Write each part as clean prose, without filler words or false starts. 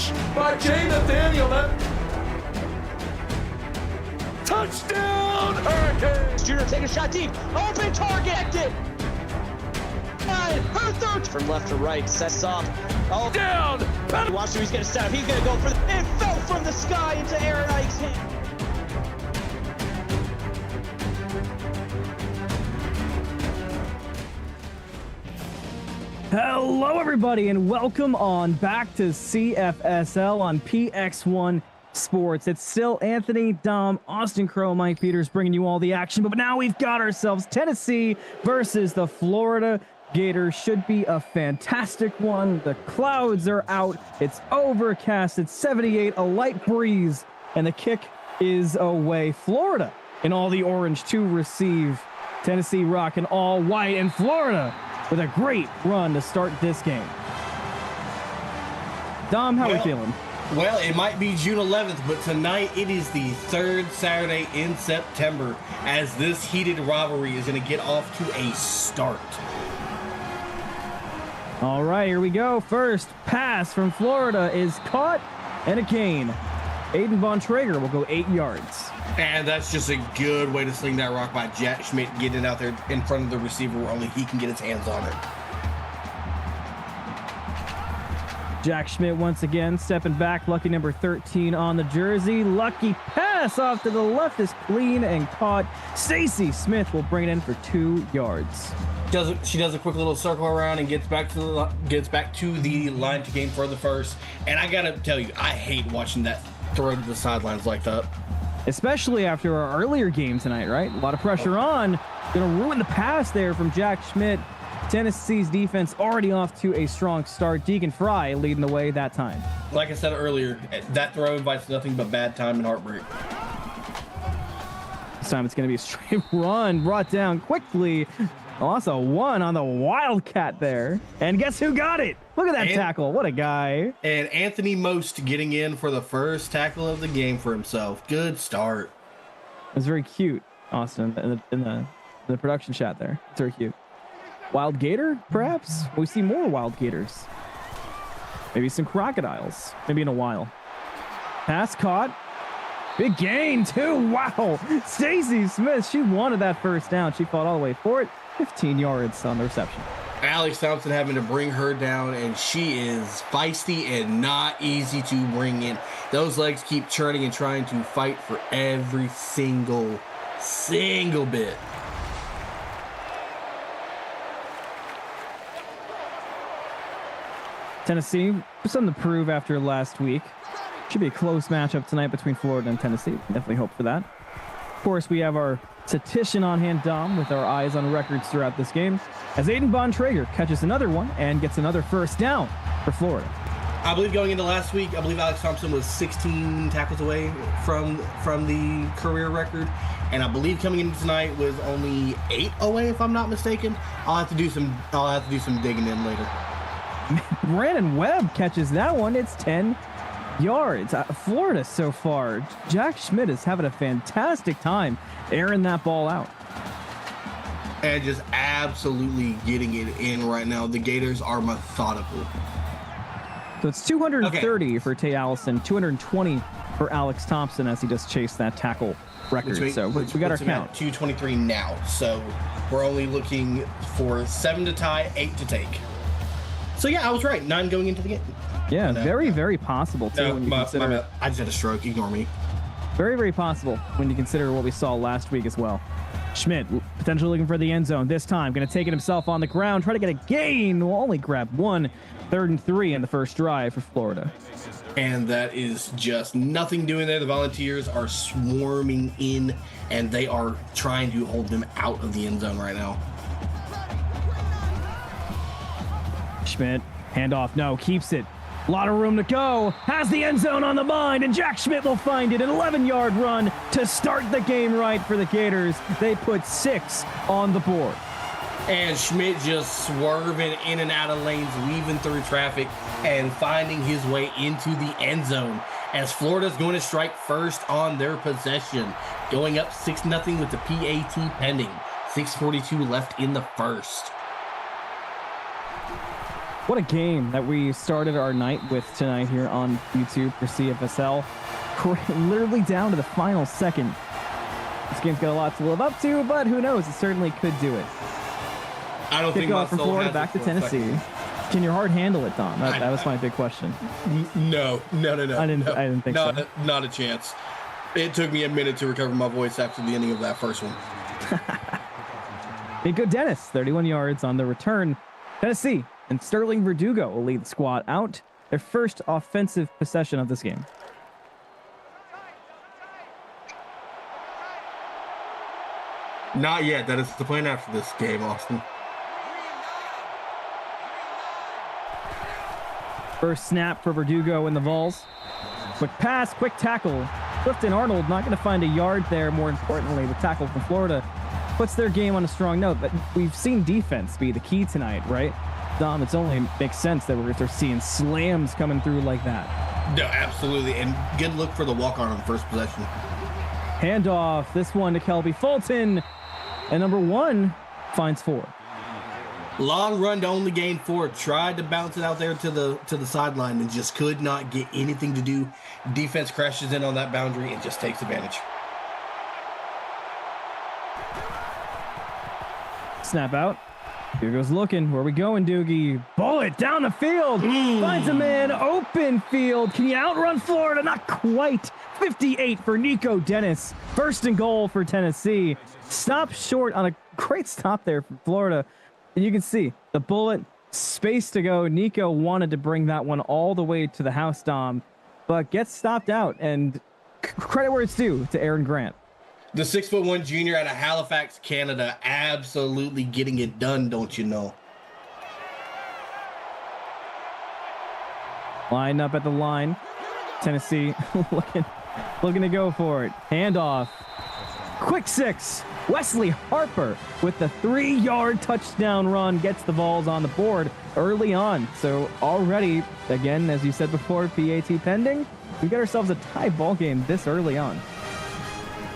catch by Jay Nathaniel. Touchdown, Hurricanes! Junior taking a shot deep. Open target. Her third from left to right. Sets up. Oh, Down! watch who he's going to set up. He's going to go for the... It fell from the sky into Aaron Ike's hand. Hello, everybody, and welcome on back to CFSL on PX1 Sports. It's still Anthony, Dom, Austin Crow, Mike Peters bringing you all the action, but now we've got ourselves Tennessee versus the Florida Gators. Should be a fantastic one. The clouds are out. It's overcast. It's 78, a light breeze, and the kick is away. Florida in all the orange to receive. Tennessee rocking all white, and Florida with a great run to start this game. Dom, how are we feeling? Well, it might be June 11th, but tonight it is the third Saturday in September as this heated rivalry is going to get off to a start. All right, here we go. First pass from Florida is caught and a gain. Aiden Bontrager will go 8 yards. And that's just a good way to sling that rock by Jack Schmidt, getting it out there in front of the receiver where only he can get his hands on it. Jack Schmidt once again stepping back. Lucky number 13 on the jersey. Lucky pass off to the left is clean and caught. Stacy Smith will bring it in for 2 yards. She does a quick little circle around and gets back to the line to gain for the first. And I gotta tell you, I hate watching that throw to the sidelines like that. Especially after our earlier game tonight, right? A lot of pressure on. Gonna ruin the pass there from Jack Schmidt. Tennessee's defense already off to a strong start. Deacon Fry leading the way that time. Like I said earlier, that throw invites nothing but bad time and heartbreak. This time it's going to be a straight run, brought down quickly. Also one on the Wildcat there. And guess who got it? Look at that tackle. What a guy. And Anthony Most getting in for the first tackle of the game for himself. Good start. It was very cute, Austin, in the production shot there. It's very cute. Wild gator, perhaps? We see more wild gators. Maybe some crocodiles. Maybe in a while. Pass caught. Big gain, too. Wow. Stacy Smith, she wanted that first down. She fought all the way for it. 15 yards on the reception. Alex Thompson having to bring her down, and she is feisty and not easy to bring in. Those legs keep churning and trying to fight for every single bit. Tennessee, something to prove after last week. Should be a close matchup tonight between Florida and Tennessee. Definitely hope for that. Of course, we have our statistician on hand, Dom, with our eyes on records throughout this game, as Aiden Bontrager catches another one and gets another first down for Florida. I believe going into last week, I believe Alex Thompson was 16 tackles away from the career record, and I believe coming into tonight was only 8 away, if I'm not mistaken. I'll have to do some digging in later. Brandon Webb catches that one. It's 10 yards. Florida so far. Jack Schmidt is having a fantastic time airing that ball out. And just absolutely getting it in right now. The Gators are methodical. So it's 230 for Tay Allison, 220 for Alex Thompson as he just chased that tackle record. So we got our count. 223 now. So we're only looking for 7 to tie, 8 to take. So yeah, I was right. 9 going into the game. Yeah, very, very possible too. No, when you consider, I just had a stroke. Ignore me. Very, very possible when you consider what we saw last week as well. Schmidt potentially looking for the end zone this time. Going to take it himself on the ground. Try to get a gain. Will only grab 1. 3rd and 3 in the first drive for Florida. And that is just nothing doing there. The Volunteers are swarming in, and they are trying to hold them out of the end zone right now. Schmidt, handoff, no, keeps it. A lot of room to go. Has the end zone on the mind, and Jack Schmidt will find it. An 11-yard run to start the game right for the Gators. They put 6 on the board. And Schmidt just swerving in and out of lanes, weaving through traffic, and finding his way into the end zone. As Florida's going to strike first on their possession, going up 6-0 with the PAT pending. 6:42 left in the first. What a game that we started our night with tonight here on YouTube for CFSL. Literally down to the final second. This game's got a lot to live up to, but who knows? It certainly could do it. I don't think my from soul Florida has back it to for a Tennessee. second. Can your heart handle it, Dom? That was my big question. No. I didn't think so. Not a chance. It took me a minute to recover my voice after the ending of that first one. Nico Dennis, 31 yards on the return. Tennessee and Sterling Verdugo will lead the squad out. Their first offensive possession of this game. Not yet. That is the plan after this game, Austin. First snap for Verdugo in the Vols. Quick pass, quick tackle. Clifton Arnold not going to find a yard there. More importantly, the tackle from Florida puts their game on a strong note. But we've seen defense be the key tonight, right? Dom, it's only makes sense that we're seeing slams coming through like that. No, absolutely. And good look for the walk-on the first possession. Handoff, this one to Kelby Fulton. And number 1 finds 4. Long run to only gain 4. Tried to bounce it out there to the sideline and just could not get anything to do. Defense crashes in on that boundary and just takes advantage. Snap out. Here goes looking. Where we going, Doogie? Bullet down the field. Finds a man. Open field. Can you outrun Florida? Not quite. 58 for Nico Dennis. First and goal for Tennessee. Stop short on a great stop there for Florida. And you can see the bullet, space to go. Nico wanted to bring that one all the way to the house, Dom, but gets stopped out. And credit where it's due to Aaron Grant. The 6'1" junior out of Halifax, Canada, absolutely getting it done, don't you know? Line up at the line. Tennessee looking to go for it. Handoff. Quick 6. Wesley Harper with the 3-yard touchdown run gets the Vols on the board early on. So already, again, as you said before, PAT pending, we got ourselves a tie ball game this early on.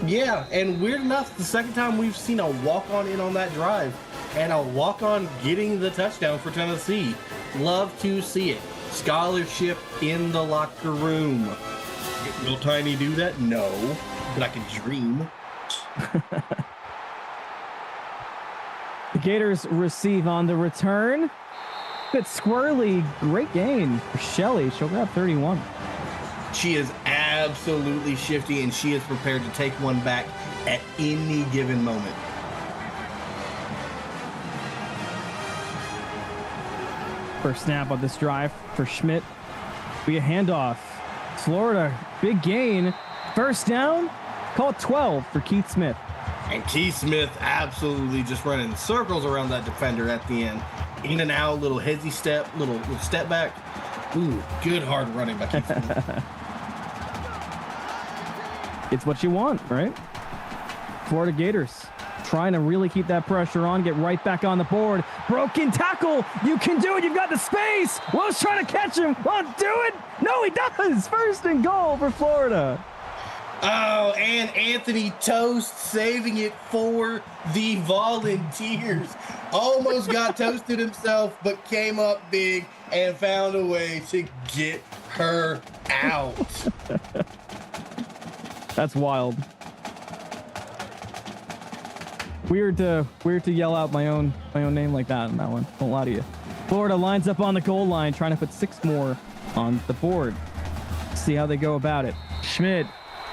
Yeah, and weird enough, the second time we've seen a walk-on in on that drive and a walk-on getting the touchdown for Tennessee. Love to see it. Scholarship in the locker room. Will Tiny do that? No, but I can dream. The Gators receive on the return. Bit squirrely, great gain for Shelly. She'll grab 31. She is absolutely shifty, and she is prepared to take one back at any given moment. First snap of this drive for Schmidt. We a handoff. Florida, big gain. First down, call it 12 for Keith Smith. And Keith Smith absolutely just running circles around that defender at the end. In and out, little hezzy step, little step back. Ooh, good hard running by Keith Smith. It's what you want, right? Florida Gators trying to really keep that pressure on, get right back on the board. Broken tackle. You can do it. You've got the space. Will's trying to catch him. Won't do it. No, he does. First and goal for Florida. Oh, and Anthony Toast saving it for the Volunteers. Almost got toasted himself, but came up big and found a way to get her out. That's wild. Weird to yell out my own name like that on that one. Won't lie to you. Florida lines up on the goal line, trying to put 6 more on the board. See how they go about it. Schmidt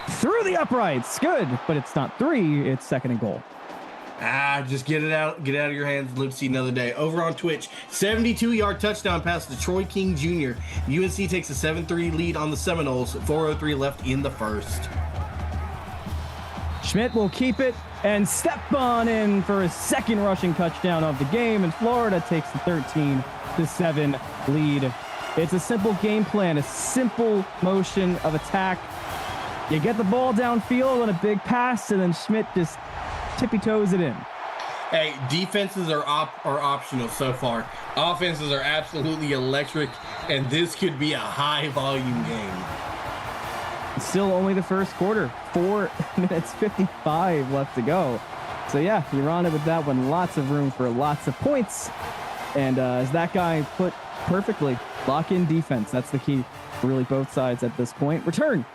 through the uprights. Good, but it's not 3. It's second and goal. Just get it out. Get it out of your hands and live to see another day. Over on Twitch, 72-yard touchdown pass to Troy King Jr. UNC takes a 7-3 lead on the Seminoles. 4:03 left in the first. Schmidt will keep it and step on in for his second rushing touchdown of the game, and Florida takes the 13-7 lead. It's a simple game plan, a simple motion of attack. You get the ball downfield on a big pass, and then Schmidt just tippy-toes it in. Hey, defenses are optional so far. Offenses are absolutely electric, and this could be a high-volume game. It's still only the first quarter. 4 minutes 55 left to go. So yeah, you're on it with that one. Lots of room for lots of points. And as that guy put perfectly. Lock in defense. That's the key for really both sides at this point. Return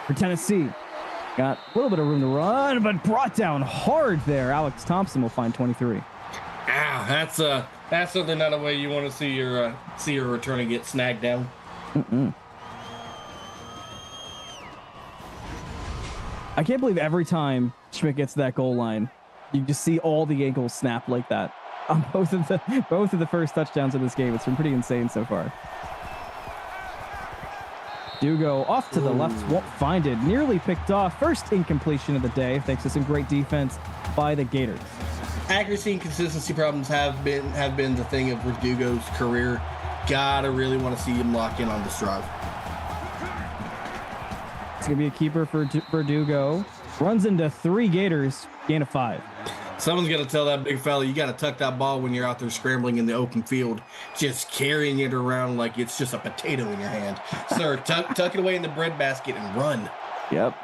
for Tennessee. Got a little bit of room to run, but brought down hard there. Alex Thompson will find 23. Ow, that's certainly not a way you want to see your returner get snagged down. I can't believe every time Schmidt gets to that goal line, you just see all the ankles snap like that on both of the first touchdowns of this game. It's been pretty insane so far. Dugo off to the left, won't find it. Nearly picked off. First incompletion of the day, thanks to some great defense by the Gators. Accuracy and consistency problems have been the thing of Verdugo's career. Gotta really want to see him lock in on this drive. It's gonna be a keeper for Verdugo. Runs into 3 Gators, gain of 5. Someone's got to tell that big fella, you got to tuck that ball when you're out there scrambling in the open field, just carrying it around like it's just a potato in your hand. Sir, tuck it away in the breadbasket and run. Yep.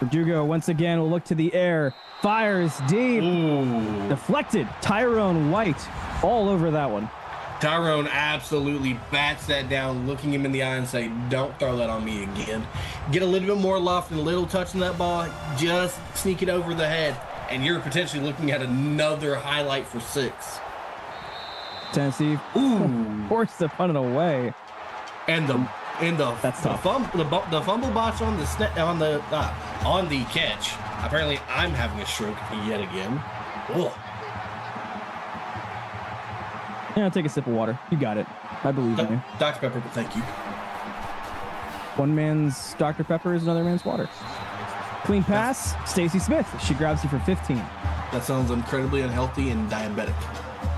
Verdugo once again will look to the air. Fires deep. Ooh. Deflected. Tyrone White all over that one. Tyrone absolutely bats that down, looking him in the eye and say, don't throw that on me again. Get a little bit more loft and a little touch on that ball. Just sneak it over the head, and you're potentially looking at another highlight for 6. Tennessee forced to punt it away. And the That's tough. The fumble botch on the catch. Apparently, I'm having a stroke yet again. Ugh. Yeah, take a sip of water. You got it. I believe in you. Dr. Pepper, thank you. One man's Dr. Pepper is another man's water. Clean pass. Stacy Smith. She grabs you for 15. That sounds incredibly unhealthy and diabetic,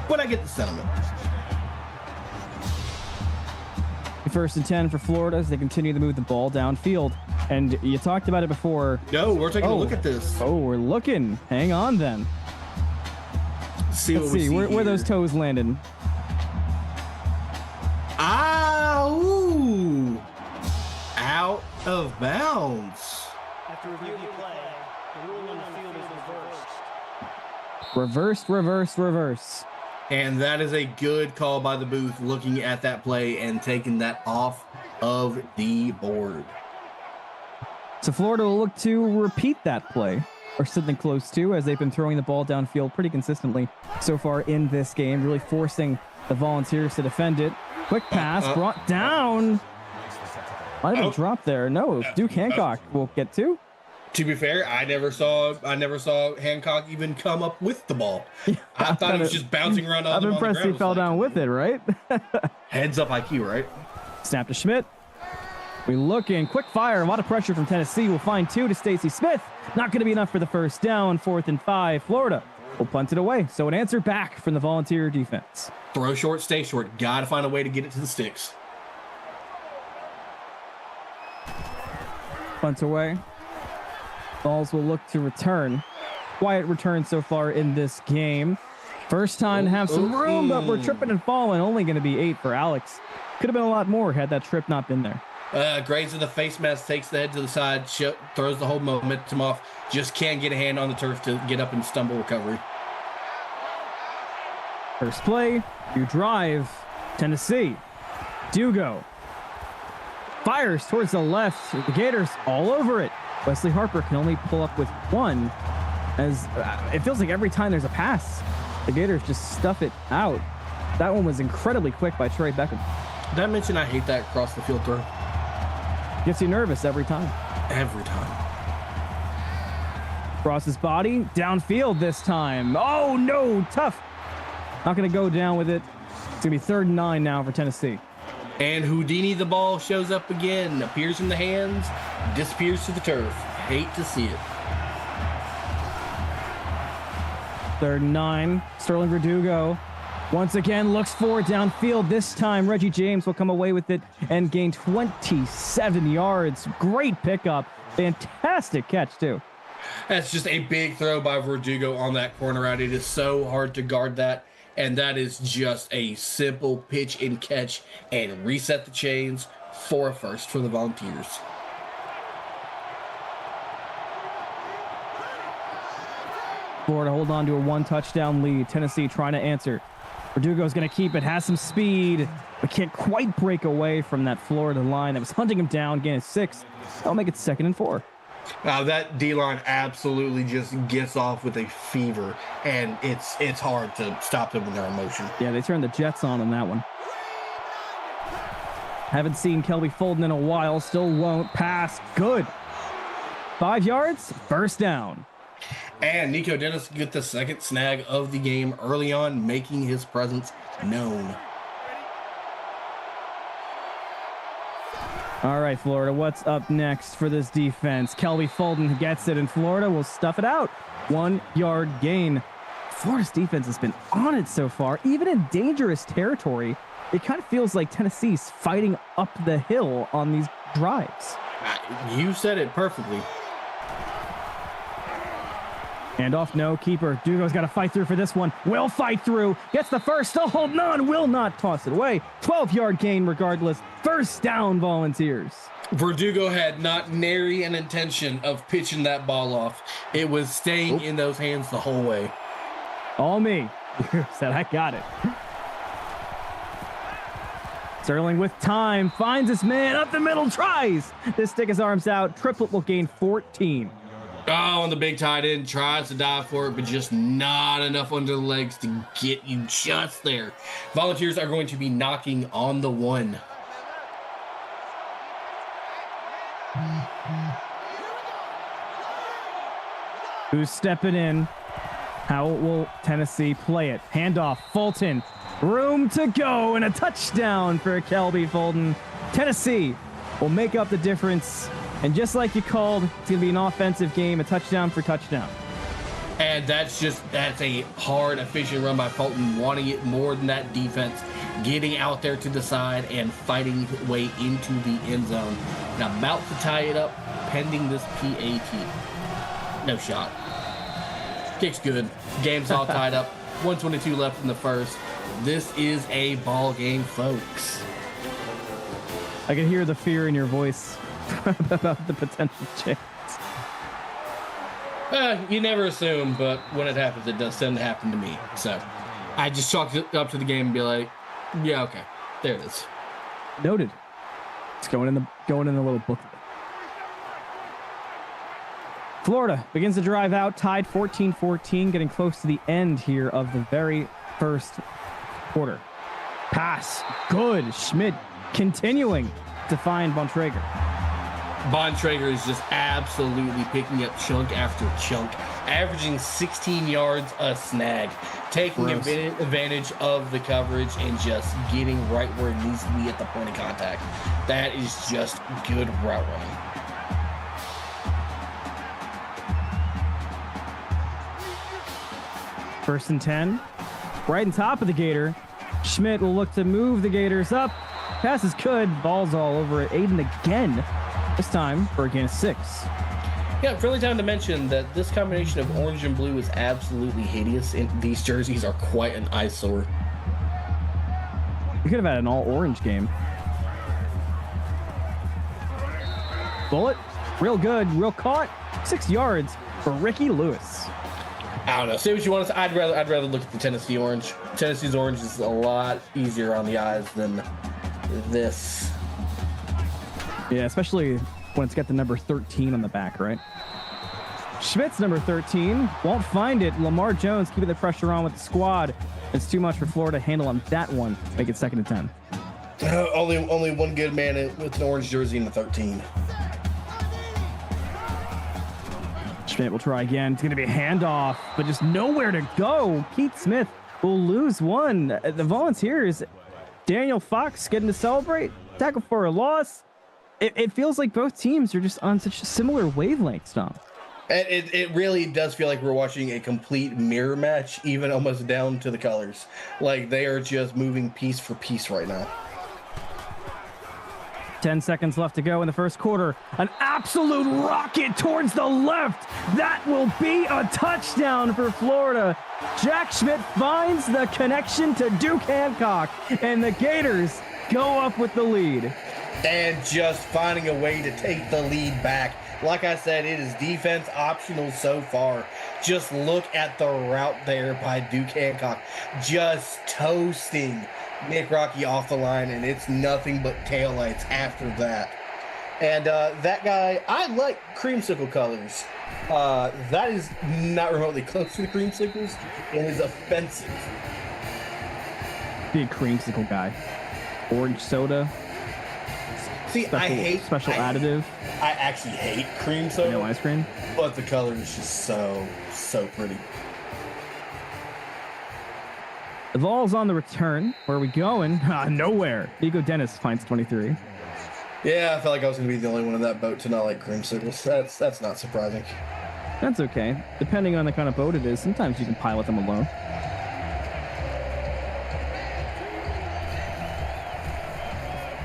but I get the sentiment. First and 10 for Florida as they continue to move the ball downfield. And you talked about it before. No, we're taking a look at this. Oh, we're looking. Hang on then. Let's see where those toes landed. Ooh. Out of bounds. After reviewing the play, the ruling on the field is reversed. Reverse. And that is a good call by the booth, looking at that play and taking that off of the board. So Florida will look to repeat that play, or something close to, as they've been throwing the ball downfield pretty consistently so far in this game, really forcing the Volunteers to defend it. Quick pass, brought down. Might have been dropped there. No, Duke Hancock will get 2. To be fair, I never saw Hancock even come up with the ball. I thought it was just bouncing around on the ground. I'm impressed he fell down with it, right? Heads up IQ, right? Snap to Schmidt. We look in. Quick fire. A lot of pressure from Tennessee. We'll find 2 to Stacy Smith. Not going to be enough for the first down. 4th and 5. Florida will punt it away. So an answer back from the Volunteer defense. Throw short, stay short. Got to find a way to get it to the sticks. Punt away. Balls will look to return. Quiet return so far in this game. First time to have some room, but we're tripping and falling. Only going to be 8 for Alex. Could have been a lot more had that trip not been there. Graves of the face mask takes the head to the side, throws the whole momentum off. Just can't get a hand on the turf to get up and stumble recovery. First play, you drive, Tennessee. Dugo fires towards the left. The Gators all over it. Wesley Harper can only pull up with 1, as it feels like every time there's a pass, the Gators just stuff it out. That one was incredibly quick by Trey Beckham. Did I mention I hate that across the field throw? Gets you nervous every time. Every time. Cross his body, downfield this time. Oh no, tough. Not going to go down with it. It's going to be 3rd and 9 now for Tennessee. And Houdini, the ball shows up again, appears in the hands, disappears to the turf. Hate to see it. 3rd and 9. Sterling Verdugo once again looks forward downfield. This time, Reggie James will come away with it and gain 27 yards. Great pickup. Fantastic catch, too. That's just a big throw by Verdugo on that corner route. It is so hard to guard that. And that is just a simple pitch and catch and reset the chains for a first for the Volunteers. Florida hold on to a 1 touchdown lead. Tennessee trying to answer. Verdugo's going to keep it, has some speed, but can't quite break away from that Florida line that was hunting him down. Gain of 6. That'll make it 2nd and 4. Now that D-line absolutely just gets off with a fever, and it's hard to stop them when they're in motion. Yeah, they turned the Jets on that one. Haven't seen Kelby Fulton in a while. Still won't pass. Good. 5 yards. First down. And Nico Dennis get the 2nd snag of the game early on, making his presence known. All right, Florida, what's up next for this defense? Kelby Fulton gets it, and Florida will stuff it out. 1 yard gain. Florida's defense has been on it so far, even in dangerous territory. It kind of feels like Tennessee's fighting up the hill on these drives. You said it perfectly. And off, no keeper. Dugo's got to fight through for this one. Will fight through. Gets the first. Still holding on. Will not toss it away. 12-yard gain regardless. First down, Volunteers. Verdugo had not nary an intention of pitching that ball off. It was staying in those hands the whole way. All me. Said I got it. Sterling with time. Finds his man up the middle. Tries to stick his arms out. Triplet will gain 14. Oh, and the big tight end tries to dive for it, but just not enough under the legs to get you just there. Volunteers are going to be knocking on the 1. Who's stepping in? How will Tennessee play it? Handoff, Fulton. Room to go and a touchdown for Kelby Fulton. Tennessee will make up the difference. And just like you called, it's going to be an offensive game, a touchdown for touchdown. And that's a hard, efficient run by Fulton, wanting it more than that defense, getting out there to the side and fighting his way into the end zone. And about to tie it up, pending this PAT. No shot. Kick's good. Game's all tied up. 1:22 left in the first. This is a ball game, folks. I can hear the fear in your voice about the potential chance. You never assume, but when it happens, it does tend to happen to me. So I just chalk it up to the game and be like, yeah, okay, there it is. Noted. It's going in the little booklet. Florida begins to drive out, tied 14-14, getting close to the end here of the very first quarter. Pass, good. Schmidt continuing to find Bontrager. Bontrager is just absolutely picking up chunk after chunk, averaging 16 yards a snag, taking advantage of the coverage and just getting right where it needs to be at the point of contact. That is just good route running. First and 10, right on top of the Gator. Schmidt will look to move the Gators up. Pass is good. Ball's all over it. Aiden again. This time for a gain of 6. Yeah, really time to mention that this combination of orange and blue is absolutely hideous, and these jerseys are quite an eyesore. We could have had an all-orange game. Bullet, real good, real caught. 6 yards for Ricky Lewis. I don't know. Say what you want to say. I'd rather look at the Tennessee orange. Tennessee's orange is a lot easier on the eyes than this. Yeah, especially when it's got the number 13 on the back, right? Schmidt's number 13 won't find it. Lamar Jones keeping the pressure on with the squad. It's too much for Florida to handle on that one. Make it 2nd and 10. Only one good man with an orange jersey in the 13. Schmidt will try again. It's going to be a handoff, but just nowhere to go. Keith Smith will lose one. The Volunteers, Daniel Fox getting to celebrate. Tackle for a loss. It feels like both teams are just on such similar wavelengths, Tom. It really does feel like we're watching a complete mirror match, even almost down to the colors. Like they are just moving piece for piece right now. 10 seconds left to go in the first quarter. An absolute rocket towards the left. That will be a touchdown for Florida. Jack Schmidt finds the connection to Duke Hancock, and the Gators go up with the lead. And just finding a way to take the lead back Like I said, it is defense optional so far. Just look at the route there by Duke Hancock. Just toasting Nick Rocky off the line, and it's nothing but taillights after that. And that guy, I like creamsicle colors. That is not remotely close to the creamsicles. It is offensive. Big creamsicle guy. Orange soda. See, special additive. I actually hate cream soda. No ice cream. But the color is just so pretty. The ball's on the return. Where are we going? Nowhere. Nico Dennis finds 23. Yeah, I felt like I was going to be the only one in that boat to not like creamsicles. That's not surprising. That's okay. Depending on the kind of boat it is, sometimes you can pilot them alone.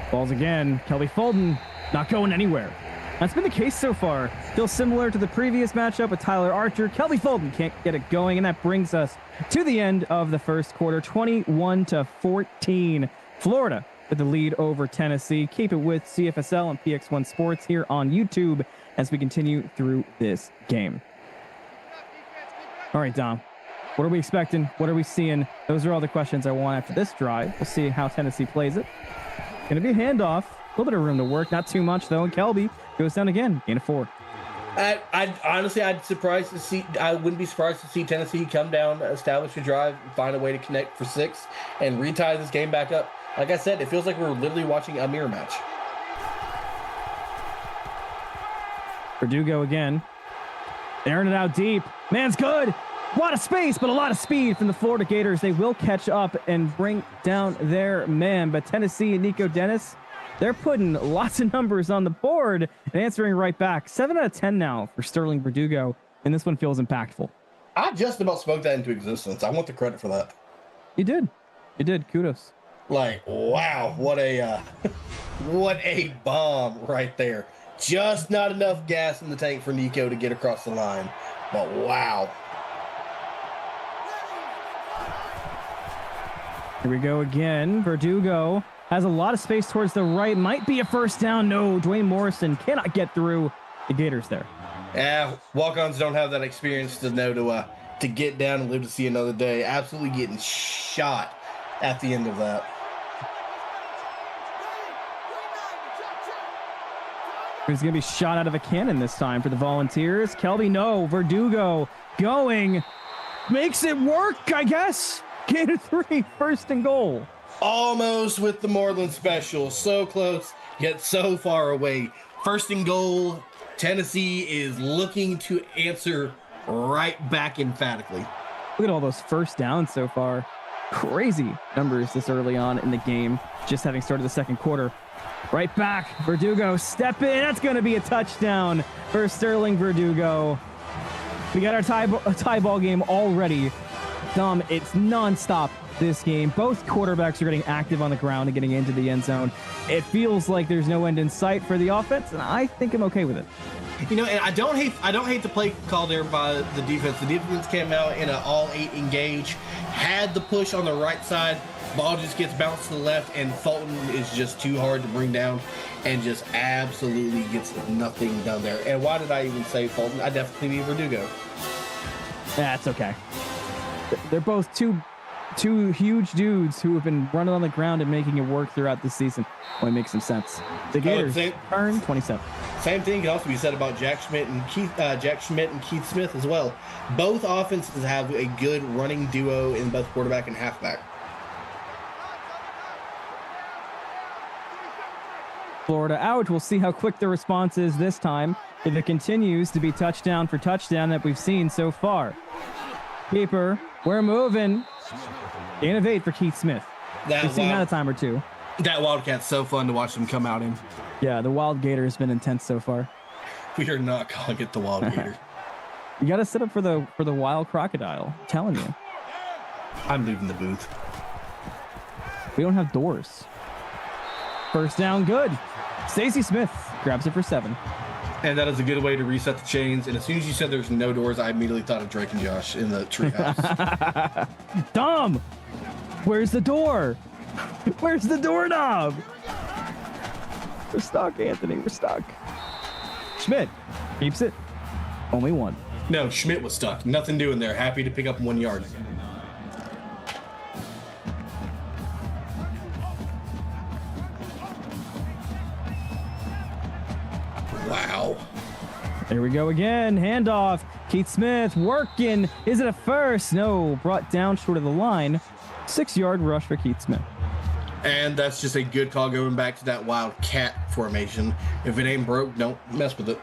Balls again. Kelby Fulton not going anywhere. That's been the case so far. Still similar to the previous matchup with Tyler Archer. Kelby Fulton can't get it going, and that brings us to the end of the first quarter, 21-14. Florida with the lead over Tennessee. Keep it with CFSL and PX1 Sports here on YouTube as we continue through this game. All right, Dom. What are we expecting? What are we seeing? Those are all the questions I want after this drive. We'll see how Tennessee plays it. Going to be a handoff. A little bit of room to work. Not too much, though. And Kelby goes down again. Gain of 4. I honestly, I wouldn't be surprised to see Tennessee come down, establish a drive, find a way to connect for 6, and retie this game back up. Like I said, it feels like we're literally watching a mirror match. Verdugo again. Airing it out deep. Man's good. A lot of space, but a lot of speed from the Florida Gators. They will catch up and bring down their man. But Tennessee and Nico Dennis, they're putting lots of numbers on the board and answering right back. 7 out of 10 now for Sterling Verdugo, and this one feels impactful. I just about spoke that into existence. I want the credit for that. You did. You did. Kudos. Like, wow, what a what a bomb right there. Just not enough gas in the tank for Nico to get across the line. But wow. Here we go again. Verdugo has a lot of space towards the right. Might be a first down. No, Dwayne Morrison cannot get through the Gators there. Yeah, walk-ons don't have that experience to know to get down and live to see another day. Absolutely getting shot at the end of that. He's going to be shot out of a cannon this time for the Volunteers. Kelby, no. Verdugo going. Makes it work, I guess. Gain of 3, first and goal. Almost with the Moreland special. So close, yet so far away. First and goal. Tennessee is looking to answer right back emphatically. Look at all those first downs so far. Crazy numbers this early on in the game, just having started the second quarter. Right back, Verdugo, step in. That's going to be a touchdown for Sterling Verdugo. We got our tie ball game already. Dom, it's nonstop this game. Both quarterbacks are getting active on the ground and getting into the end zone. It feels like there's no end in sight for the offense, and I think I'm okay with it. You know, and I don't hate the play call there by the defense. The defense came out in an all-8 engage, had the push on the right side. Ball just gets bounced to the left, and Fulton is just too hard to bring down and just absolutely gets nothing done there. And why did I even say Fulton? I definitely mean Verdugo. That's okay. They're both two huge dudes who have been running on the ground and making it work throughout the season. Well, it makes some sense. The Gators turn 27. Same thing can also be said about Jack Schmidt and Keith Smith as well. Both offenses have a good running duo in both quarterback and halfback. Florida out. We'll see how quick the response is this time. If it continues to be touchdown for touchdown that we've seen so far. We're moving. Gain of 8 for Keith Smith. We've seen that a time or two. That Wildcat's so fun to watch them come out in. Yeah, the Wild Gator has been intense so far. We are not calling it the Wild Gator. You got to sit up for the Wild Crocodile. I'm telling you. I'm leaving the booth. We don't have doors. First down, good. Stacey Smith grabs it for 7. And that is a good way to reset the chains. And as soon as you said there's no doors, I immediately thought of Drake and Josh in the treehouse. Dom, where's the door? Where's the doorknob? We're stuck, Anthony. We're stuck. Schmidt Keeps it. Only one. No, Schmidt was stuck. Nothing doing there. Happy to pick up 1 yard. Wow. There we go again. Handoff. Keith Smith working. Is it a first? No. Brought down short of the line. 6-yard rush for Keith Smith. And that's just a good call going back to that wildcat formation. If it ain't broke, don't mess with it.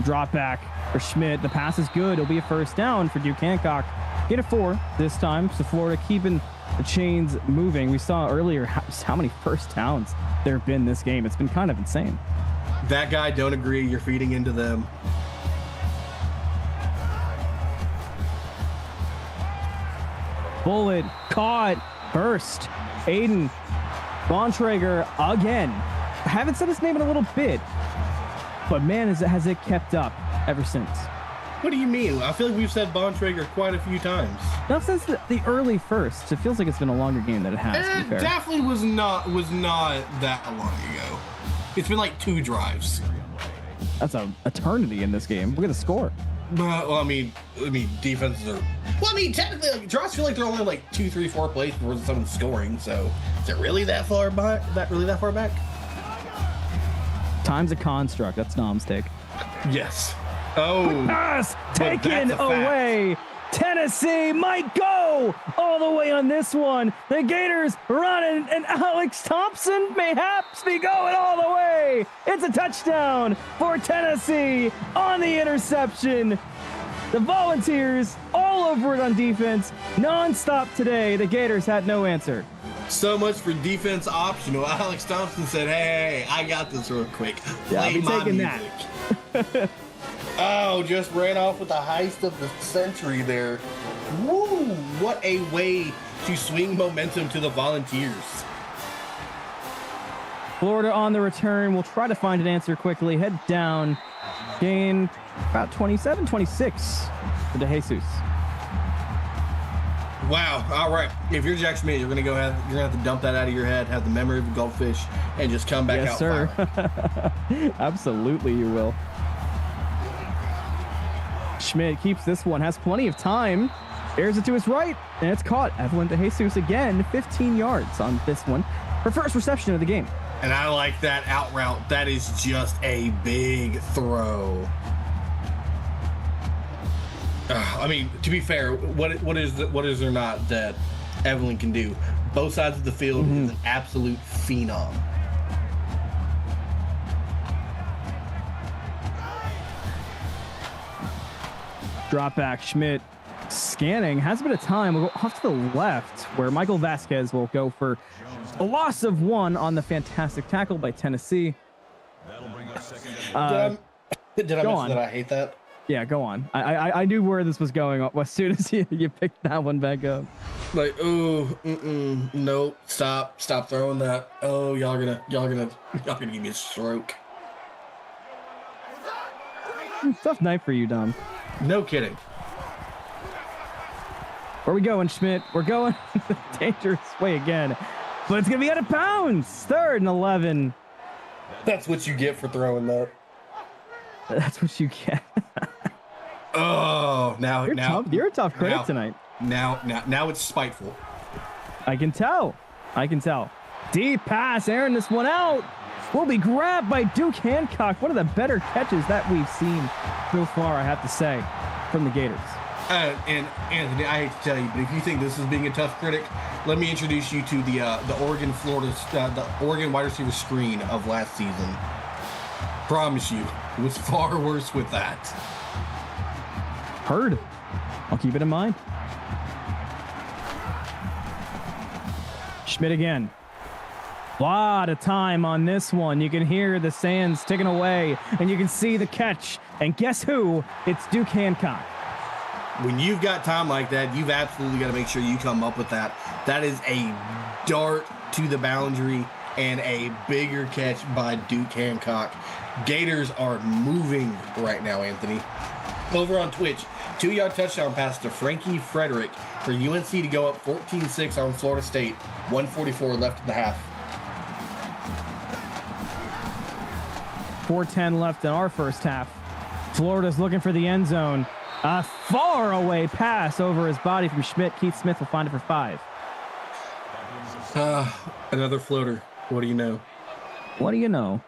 Drop back for Schmidt. The pass is good. It'll be a first down for Duke Hancock. Get a 4 this time. So Florida keeping the chains moving. We saw earlier how many first downs there have been this game. It's been kind of insane. That guy, don't agree. You're feeding into them. Bullet caught. Burst. Aiden Bontrager again. I haven't said his name in a little bit, but man, has it kept up ever since. What do you mean? I feel like we've said Bontrager quite a few times. Not since the early first. It feels like it's been a longer game than it has. It definitely was not that long ago. It's been like 2 drives. That's an eternity in this game. Look at the score. Well, I mean, defenses are. Well, I mean, technically, like, draws feel like they're only like 2, 3, 4 plays before someone's scoring. So, is it really that far back? That far back? Time's a construct. That's Dom's take. Yes. Oh. Pass taken away. Tennessee might go all the way on this one. The Gators running, and Alex Thompson mayhaps be going all the way. It's a touchdown for Tennessee on the interception. The Volunteers all over it on defense, nonstop today. The Gators had no answer. So much for defense optional. Alex Thompson said, hey, I got this real quick. Yeah, I'll be taking that. Oh, just ran off with the heist of the century there. Woo! What a way to swing momentum to the Volunteers. Florida on the return. We'll try to find an answer quickly. Head down. Gain about 27, 26 for DeJesus. Wow. All right. If you're Jack Schmidt, you're gonna have to dump that out of your head, have the memory of a goldfish, and just come back out. Yes, sir. Absolutely, you will. Schmidt keeps this one, has plenty of time, airs it to his right, and it's caught. Evelyn DeJesus again, 15 yards on this one. Her first reception of the game. And I like that out route. That is just a big throw. I mean, to be fair, what is there not that Evelyn can do? Both sides of the field is an absolute phenom. Drop back, Schmidt scanning, has a bit of time. We'll go off to the left where Michael Vasquez will go for a loss of 1 on the fantastic tackle by Tennessee. Did I mention that I hate that? Yeah, go on. I knew where this was going as soon as you picked that one back up. Like, oh, nope, stop throwing that. Oh, y'all gonna give me a stroke. Tough night for you, Dom. No kidding. Where we going, Schmidt? We're going the dangerous way again. But it's going to be out of bounds. 3rd and 11. That's what you get for throwing that. That's what you get. Oh, now you're a tough critic tonight. Now it's spiteful. I can tell. Deep pass, airing this one out. Will be grabbed by Duke Hancock. One of the better catches that we've seen so far, I have to say, from the Gators. And Anthony, I hate to tell you, but if you think this is being a tough critic, let me introduce you to the Oregon wide receiver screen of last season. Promise you, it was far worse with that. Heard. I'll keep it in mind. Schmidt again. Lot of time on this one. You can hear the sands ticking away, and you can see the catch. And guess who? It's Duke Hancock. When you've got time like that, you've absolutely got to make sure you come up with that. That is a dart to the boundary and a bigger catch by Duke Hancock. Gators are moving right now, Anthony. Over on Twitch, 2-yard touchdown pass to Frankie Frederick for UNC to go up 14-6 on Florida State. 1:44 left in the half. 4:10 left in our first half. Florida's looking for the end zone. A far away pass over his body from Schmidt. Keith Smith will find it for 5. Another floater. What do you know? What do you know?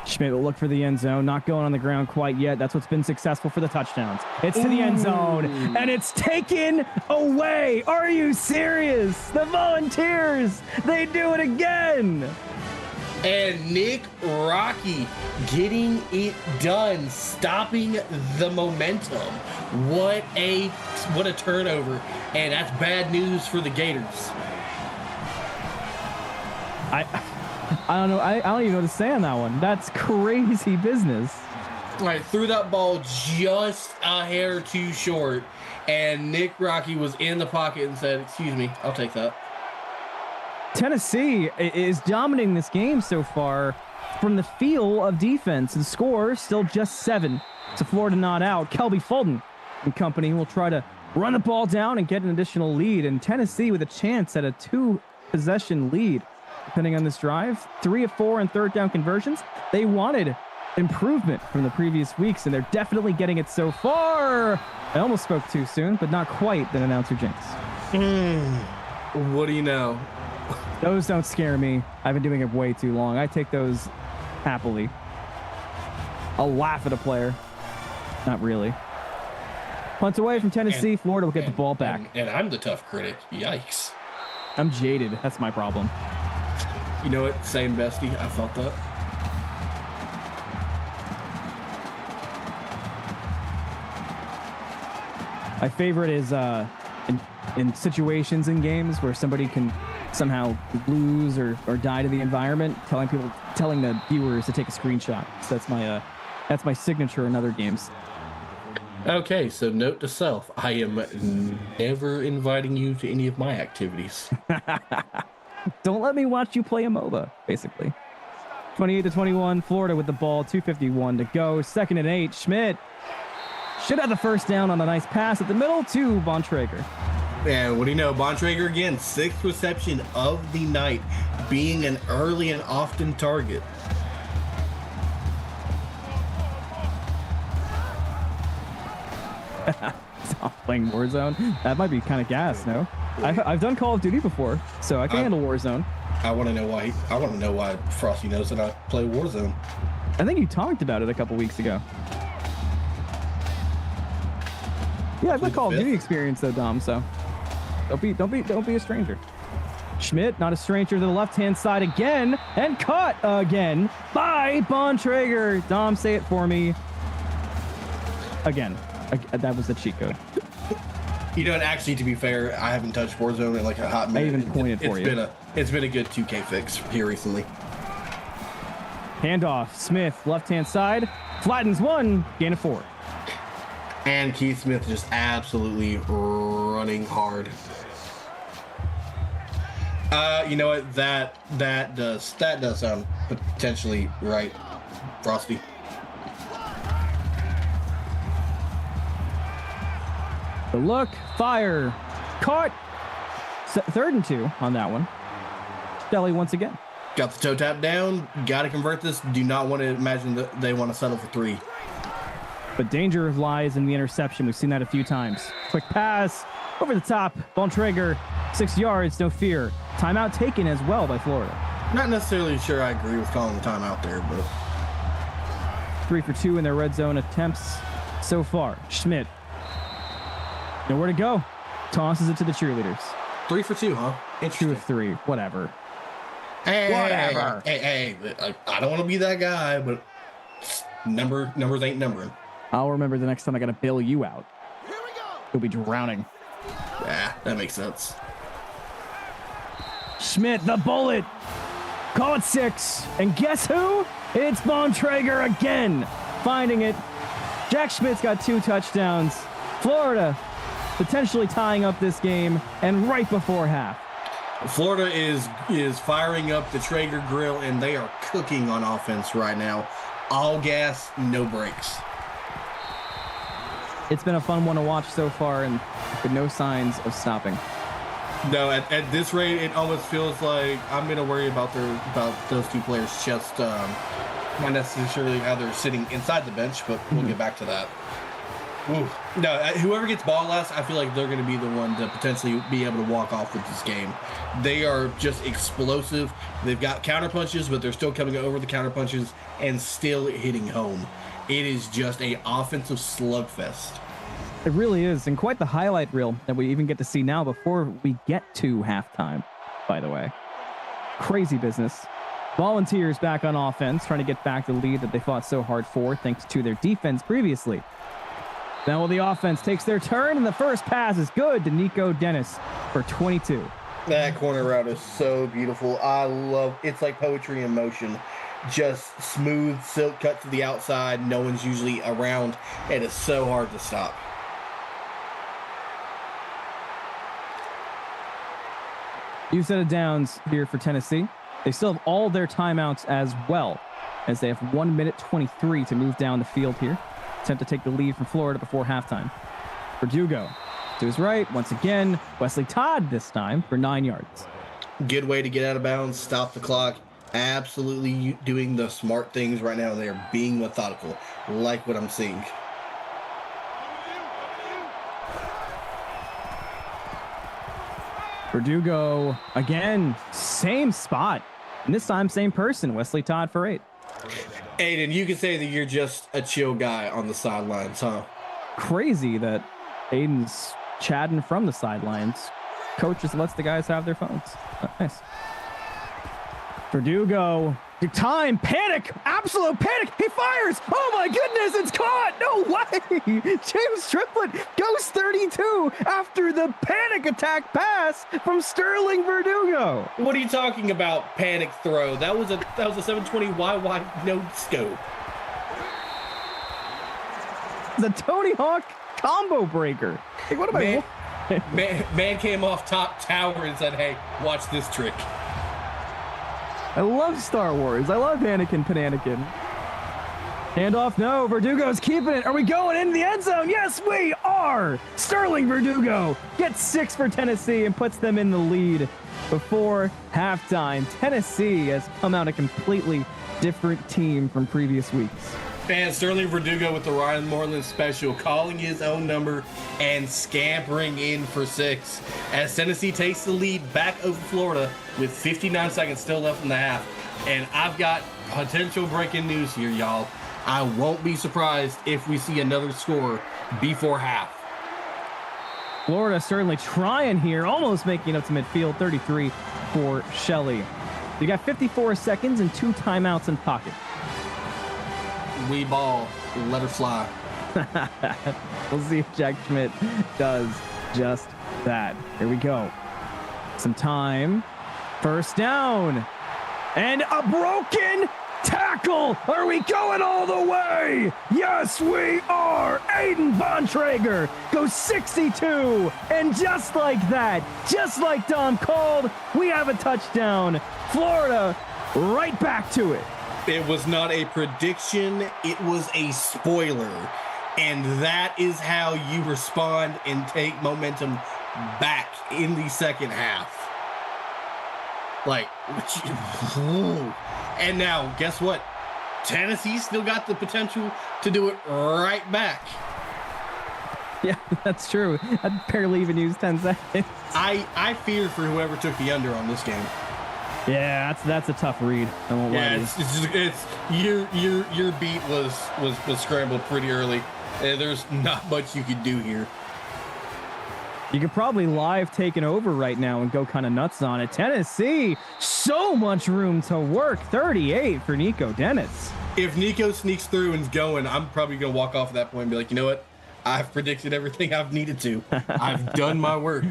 Schmidt will look for the end zone. Not going on the ground quite yet. That's what's been successful for the touchdowns. It's to the end zone, and it's taken away. Are you serious? The Volunteers, they do it again. And Nick Rocky getting it done, stopping the momentum. What a turnover. And that's bad news for the Gators. I don't know. I don't even know what to say on that one. That's crazy business. All right, threw that ball just a hair too short, and Nick Rocky was in the pocket and said, "Excuse me, I'll take that." Tennessee is dominating this game so far from the feel of defense. The score still just 7 to Florida not out. Kelby Fulton and company will try to run the ball down and get an additional lead. And Tennessee with a chance at a 2-possession lead. Depending on this drive, 3 of 4 in third down conversions. They wanted improvement from the previous weeks, and they're definitely getting it so far. I almost spoke too soon, but not quite, than announcer Jinx. What do you know? Those don't scare me. I've been doing it way too long. I take those happily. I'll laugh at a player. Not really. Punt away from Tennessee. Florida will get the ball back. And I'm the tough critic. Yikes. I'm jaded. That's my problem. You know what? Same, bestie. I felt that. My favorite is in situations in games where somebody can somehow lose or die to the environment, telling the viewers to take a screenshot. So that's my signature in other games. Okay, so note to self: I am never inviting you to any of my activities. Don't let me watch you play a MOBA, basically. 28-21, Florida with the ball, 2:51 to go. 2nd and 8, Schmidt should have the first down on the nice pass at the middle to Bontrager. And what do you know? Bontrager again, 6th reception of the night, being an early and often target. Playing Warzone? That might be kind of gas, no? I've done Call of Duty before, so I can handle Warzone. I want to know why Frosty knows that I play Warzone. I think you talked about it a couple weeks ago. Yeah, I've got Call of Duty experience though, Dom, so don't be a stranger. Schmidt, not a stranger to the left-hand side again, and caught again by Bontrager. Dom, say it for me. Again. That was the cheat code. You know, and actually, to be fair, I haven't touched Warzone in like a hot minute. I even pointed for you. It's been a good 2K fix here recently. Handoff, Smith, left-hand side, flattens 1, gain of 4. And Keith Smith just absolutely running hard. You know what? That does sound potentially right, Frosty. The look, fire, caught. 3rd and 2 on that one. Stelly once again. Got the toe tap down. Got to convert this. Do not want to imagine that they want to settle for 3. But danger lies in the interception. We've seen that a few times. Quick pass over the top. Bontrager, 6 yards, no fear. Timeout taken as well by Florida. Not necessarily sure I agree with calling the timeout there, but 3 for 2 in their red zone attempts so far. Schmidt. Nowhere to go. Tosses it to the cheerleaders. 3 for 2, huh? 2 of 3. Whatever. Whatever. Hey, I don't want to be that guy, but numbers ain't numbering. I'll remember the next time I got to bail you out. Here we go. You'll be drowning. Yeah, that makes sense. Schmidt, the bullet. Call it 6. And guess who? It's Bontrager again. Finding it. Jack Schmidt's got 2 touchdowns. Florida potentially tying up this game, and right before half. Florida is firing up the Traeger grill, and they are cooking on offense right now. All gas, no brakes. It's been a fun one to watch so far, and with no signs of stopping. No, at this rate, it almost feels like I'm going to worry about those two players just not necessarily how they're sitting inside the bench, but we'll get back to that. Ooh. No, whoever gets ball last, I feel like they're going to be the one to potentially be able to walk off with this game. They are just explosive. They've got counter punches, but they're still coming over the counter punches and still hitting home. It is just a offensive slugfest. It really is, and quite the highlight reel that we even get to see now before we get to halftime, by the way. Crazy business. Volunteers back on offense, trying to get back the lead that they fought so hard for, thanks to their defense previously. Now the offense takes their turn, and the first pass is good to Nico Dennis for 22. That corner route is so beautiful. I love it's like poetry in motion. Just smooth silk cut to the outside. No one's usually around. It is so hard to stop. Few set of downs here for Tennessee. They still have all their timeouts as well, as they have 1 minute 23 to move down the field here. Attempt to take the lead from Florida before halftime. Verdugo to his right once again. Wesley Todd this time for 9 yards. Good way to get out of bounds, stop the clock. Absolutely doing the smart things right now. They are being methodical, like what I'm seeing. Verdugo again, same spot. And this time, same person, Wesley Todd for 8. Aiden, you can say that you're just a chill guy on the sidelines, huh? Crazy that Aiden's chatting from the sidelines. Coach just lets the guys have their phones. Nice. Verdugo, time, panic, absolute panic. He fires. Oh my goodness, it's caught. No way. James Triplett goes 32 after the panic attack pass from Sterling Verdugo. What are you talking about? Panic throw. That was a 720YY no scope. The Tony Hawk combo breaker. Hey, what am Man came off top tower and said, "Hey, watch this trick." I love Star Wars. I love Anakin Pananakin. Handoff, no. Verdugo's keeping it. Are we going into the end zone? Yes, we are. Sterling Verdugo gets 6 for Tennessee and puts them in the lead before halftime. Tennessee has come out a completely different team from previous weeks. And Sterling Verdugo with the Ryan Moreland special, calling his own number and scampering in for 6 as Tennessee takes the lead back over Florida with 59 seconds still left in the half. And I've got potential breaking news here, y'all. I won't be surprised if we see another score before half. Florida certainly trying here, almost making it up to midfield. 33 for Shelley. You got 54 seconds and 2 timeouts in pocket. We ball, let her fly. We'll see if Jack Schmidt does just that. Here we go. Some time. First down. And a broken tackle. Are we going all the way? Yes, we are. Aiden Bontrager goes 62. And just like that, just like Dom called, we have a touchdown. Florida right back to it. It was not a prediction, it was a spoiler. And that is how you respond and take momentum back in the second half. Like, and now, guess what? Tennessee still got the potential to do it right back. Yeah, that's true. I barely even used 10 seconds. I fear for whoever took the under on this game. Yeah, that's a tough read. I won't lie to you. It's your beat was scrambled pretty early. There's not much you could do here. You could probably live take it over right now and go kind of nuts on it. Tennessee, so much room to work. 38 for Nico Dennis. If Nico sneaks through and's going, I'm probably going to walk off at that point and be like, you know what? I've predicted everything I've needed to. I've done my work.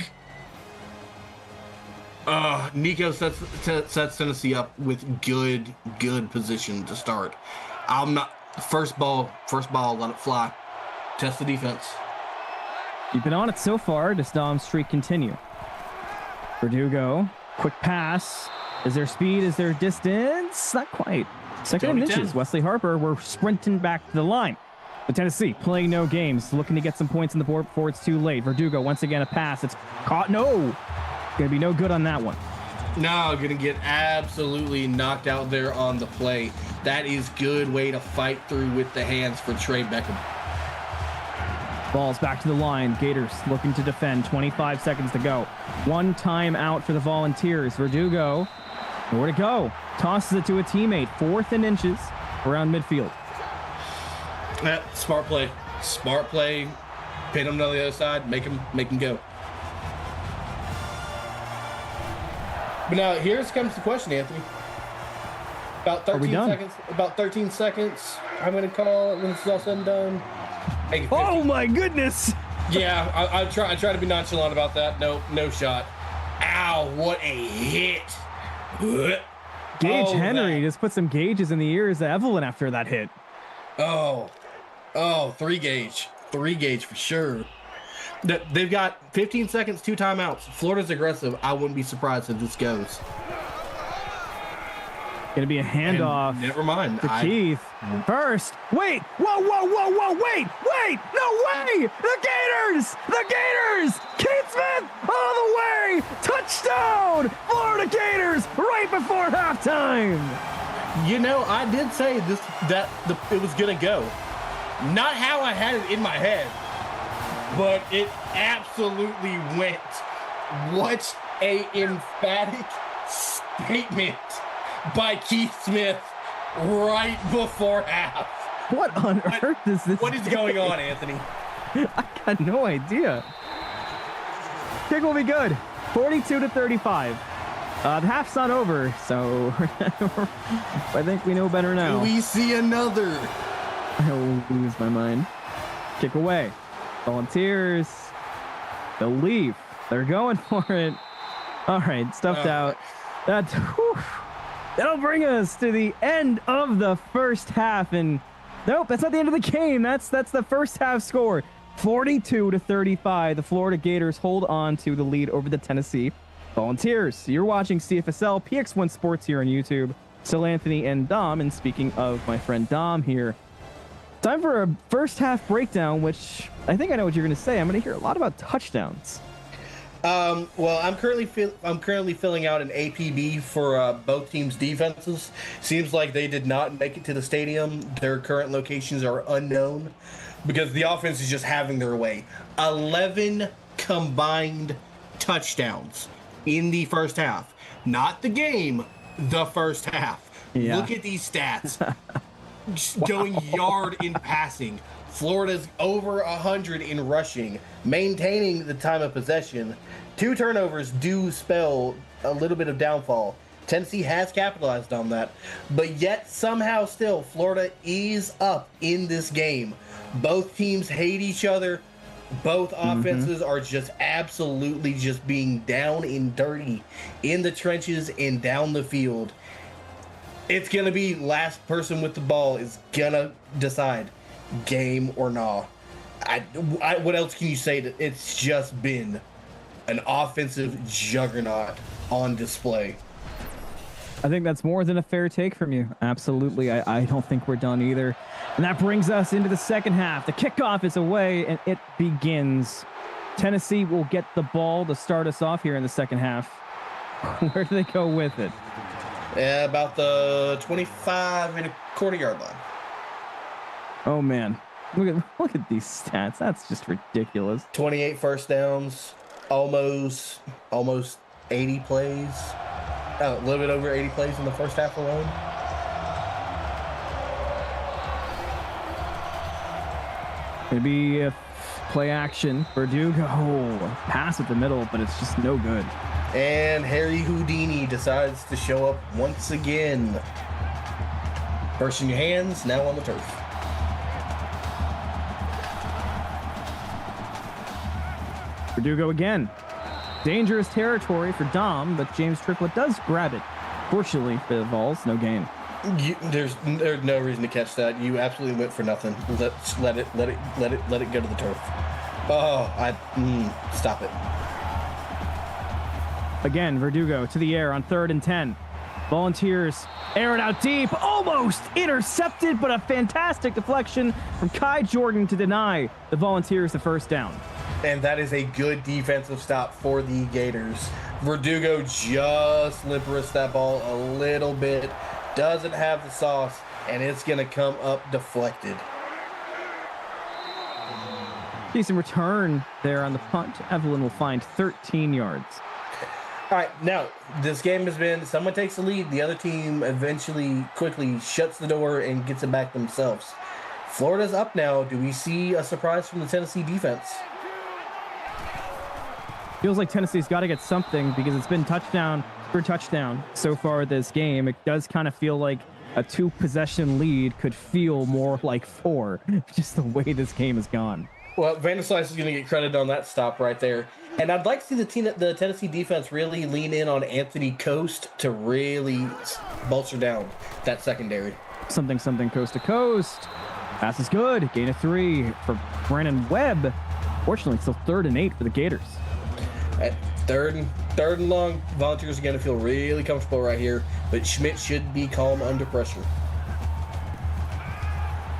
Nico sets Tennessee up with good position to start. I'm not first ball, let it fly. Test the defense. You've been on it so far. Does Dom's streak continue? Verdugo, quick pass. Is there speed? Is there distance? Not quite. Second and inches. Wesley Harper, we're sprinting back to the line. But Tennessee playing no games, looking to get some points on the board before it's too late. Verdugo, once again, a pass. It's caught. No. Gonna be no good on that one. No, gonna get absolutely knocked out there on the play. That is good way to fight through with the hands for Trey Beckham. Ball's back to the line. Gators looking to defend. 25 seconds to go. One time out for the Volunteers. Verdugo, nowhere to go. Tosses it to a teammate. 4th and inches around midfield. Yeah, smart play. Smart play. Pin him to the other side. Make him go. But now here comes the question, Anthony. About 13 seconds. About 13 seconds. I'm gonna call it when it's all said and done. Oh my goodness! Yeah, I try to be nonchalant about that. No shot. Ow! What a hit! Gage Henry just put some gauges in the ears of Evelyn after that hit. Oh, 3 gauge for sure. They've got 15 seconds, 2 timeouts. Florida's aggressive. I wouldn't be surprised if this goes. Gonna be a handoff. And never mind. To Keith. First. Wait. Whoa. Wait. No way. The Gators. Keith Smith all the way. Touchdown. Florida Gators right before halftime. You know, I did say it was gonna go. Not how I had it in my head, but it absolutely went. What a emphatic statement by Keith Smith right before half. What on earth is this? What is going on, Anthony? I got no idea. Kick will be good. 42-35. The half's not over, so I think we know better now. Do we see another? I'll lose my mind. Kick away. Volunteers. They'll leave. They're going for it. All right, stuffed out. That'll bring us to the end of the first half. And nope, that's not the end of the game. That's the first half score. 42-35. The Florida Gators hold on to the lead over the Tennessee Volunteers. You're watching CFSL PX1 Sports here on YouTube. Still Anthony and Dom. And speaking of my friend Dom here, time for a first half breakdown, which I think I know what you're going to say. I'm going to hear a lot about touchdowns. Well, I'm currently filling out an APB for both teams' defenses. Seems like they did not make it to the stadium. Their current locations are unknown because the offense is just having their way. 11 combined touchdowns in the first half. Not the game, the first half. Yeah. Look at these stats. Going yard in passing. Florida's over 100 in rushing, maintaining the time of possession. 2 turnovers do spell a little bit of downfall. Tennessee has capitalized on that, but yet somehow still Florida is up in this game. Both teams hate each other. Both offenses are just absolutely just being down and dirty in the trenches and down the field. It's going to be last person with the ball is going to decide game or nah. What else can you say? That it's just been an offensive juggernaut on display. I think that's more than a fair take from you. Absolutely. I don't think we're done either. And that brings us into the second half. The kickoff is away and it begins. Tennessee will get the ball to start us off here in the second half. Where do they go with it? Yeah, about the 25.25 yard line. Oh man, look at these stats. That's just ridiculous. 28 first downs, almost 80 plays. A little bit over 80 plays in the first half alone. Maybe a play action. Verdugo pass at the middle, but it's just no good. And Harry Houdini decides to show up once again. First in your hands, now on the turf. Verdugo again. Dangerous territory for Dom, but James Triplett does grab it. Fortunately for the Vols, no gain. There's no reason to catch that. You absolutely went for nothing. Let it go to the turf. Oh, stop it. Again, Verdugo to the air on 3rd and 10. Volunteers air it out deep, almost intercepted, but a fantastic deflection from Kai Jordan to deny the Volunteers the first down. And that is a good defensive stop for the Gators. Verdugo just lip-wrists that ball a little bit. Doesn't have the sauce, and it's going to come up deflected. Decent return there on the punt. Evelyn will find 13 yards. All right, now, this game has been, someone takes the lead, the other team eventually quickly shuts the door and gets it back themselves. Florida's up now. Do we see a surprise from the Tennessee defense? Feels like Tennessee's got to get something because it's been touchdown for touchdown so far this game. It does kind of feel like a 2-possession lead could feel more like 4, just the way this game has gone. Well, Vanderslice is going to get credit on that stop right there. And I'd like to see the Tennessee defense really lean in on Anthony Coast to really bolster down that secondary. Something coast to coast. Pass is good. Gain of 3 for Brandon Webb. Fortunately, still 3rd and 8 for the Gators. At third and long, Volunteers are going to feel really comfortable right here, but Schmidt should be calm under pressure.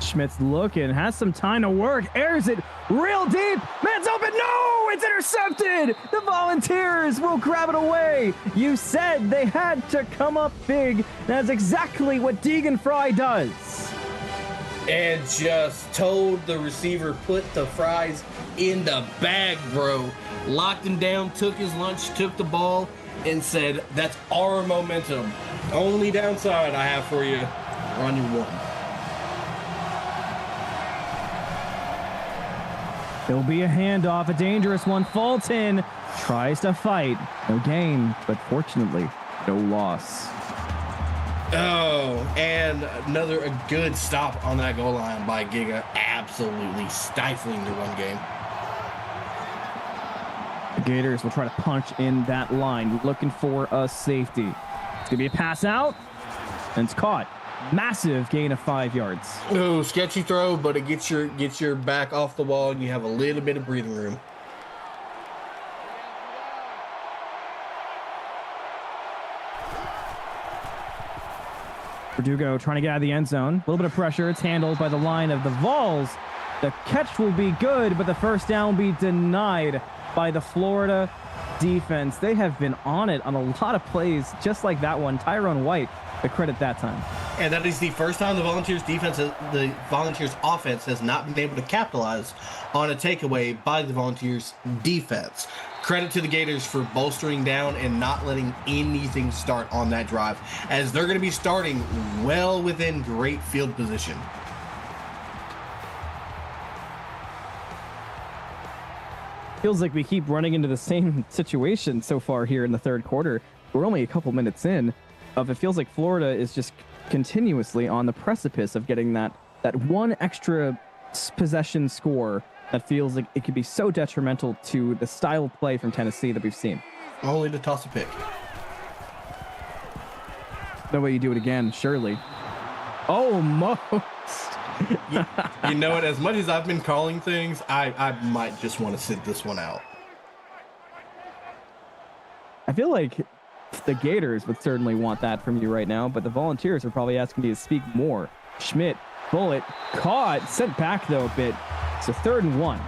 Schmidt's looking, has some time to work, airs it real deep. Man's open. No, it's intercepted. The Volunteers will grab it away. You said they had to come up big. That's exactly what Deegan Fry does. And just told the receiver, put the fries in the bag, bro. Locked him down, took his lunch, took the ball, and said, that's our momentum. Only downside I have for you, we're on your 1. There'll be a handoff, a dangerous one. Fulton tries to fight. No gain, but fortunately, no loss. Oh, and a good stop on that goal line by Giga. Absolutely stifling the run game. The Gators will try to punch in that line, looking for a safety. It's going to be a pass out, and it's caught. Massive gain of 5 yards. Oh, sketchy throw, but it gets your back off the wall, and you have a little bit of breathing room. Verdugo trying to get out of the end zone. A little bit of pressure. It's handled by the line of the Vols. The catch will be good, but the first down will be denied by the Florida defense. They have been on it on a lot of plays, just like that one. Tyrone White, the credit that time. And that is the first time the Volunteers offense has not been able to capitalize on a takeaway by the Volunteers defense. Credit to the Gators for bolstering down and not letting anything start on that drive, as they're going to be starting well within great field position. Feels like we keep running into the same situation so far here in the third quarter. We're only a couple minutes in. It feels like Florida is just continuously on the precipice of getting that one extra possession score that feels like it could be so detrimental to the style of play from Tennessee that we've seen. Only to toss a pick. No way you do it again, surely. Almost. You know what? As much as I've been calling things, I might just want to sit this one out. I feel like the Gators would certainly want that from you right now, but the Volunteers are probably asking you to speak more. Schmidt, bullet, caught, sent back though a bit. So 3rd and 1.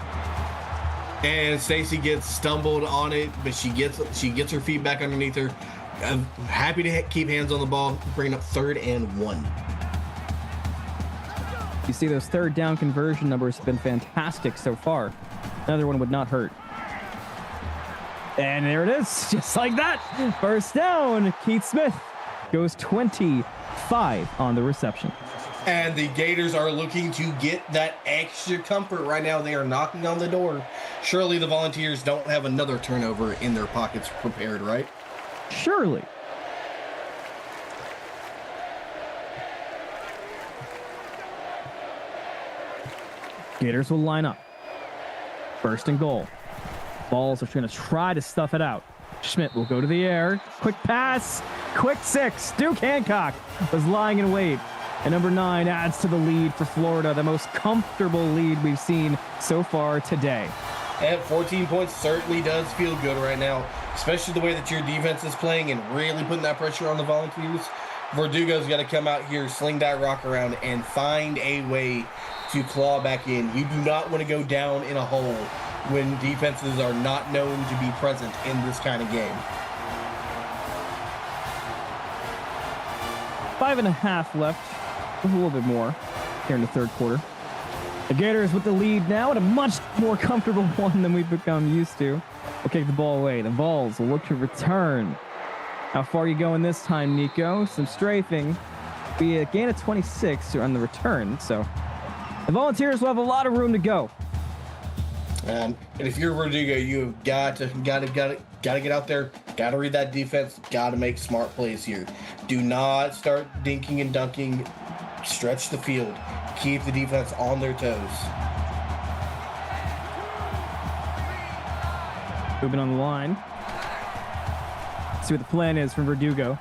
And Stacy gets stumbled on it, but she gets her feet back underneath her. I'm happy to keep hands on the ball, bringing up 3rd and 1. You see those 3rd down conversion numbers have been fantastic so far. Another one would not hurt. And there it is, just like that. First down, Keith Smith goes 25 on the reception. And the Gators are looking to get that extra comfort right now. They are knocking on the door. Surely the Volunteers don't have another turnover in their pockets prepared, right? Surely. Gators will line up. 1st and goal. Balls are going to try to stuff it out. Schmidt will go to the air. Quick pass. Quick 6. Duke Hancock was lying in wait. And number 9 adds to the lead for Florida, the most comfortable lead we've seen so far today. And 14 points certainly does feel good right now, especially the way that your defense is playing and really putting that pressure on the Volunteers. Verdugo's got to come out here, sling that rock around, and find a way to claw back in. You do not want to go down in a hole when defenses are not known to be present in this kind of game. 5.5 left, a little bit more here in the third quarter. The Gators with the lead now, and a much more comfortable one than we've become used to. We'll kick the ball away. The Vols will look to return. How far are you going this time, Nico? Some strafing. Be a gain of 26 on the return, so the Volunteers will have a lot of room to go. And if you're Verdugo, you've got to get out there, got to read that defense, got to make smart plays here. Do not start dinking and dunking. Stretch the field. Keep the defense on their toes. Moving on the line. See what the plan is from Verdugo.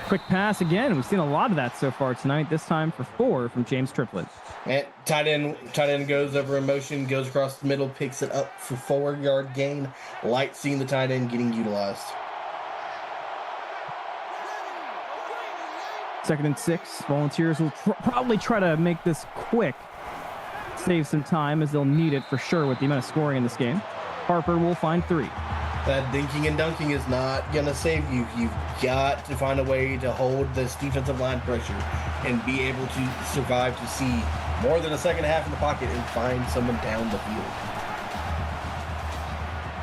Quick pass again. We've seen a lot of that so far tonight. This time for 4 from James Triplett. And tight end goes over in motion, goes across the middle, picks it up for 4-yard gain. Like seeing the tight end getting utilized. 2nd and 6. Volunteers will probably try to make this quick. Save some time as they'll need it for sure with the amount of scoring in this game. Harper will find 3. That dinking and dunking is not going to save you. You've got to find a way to hold this defensive line pressure and be able to survive to see more than a second half in the pocket and find someone down the field.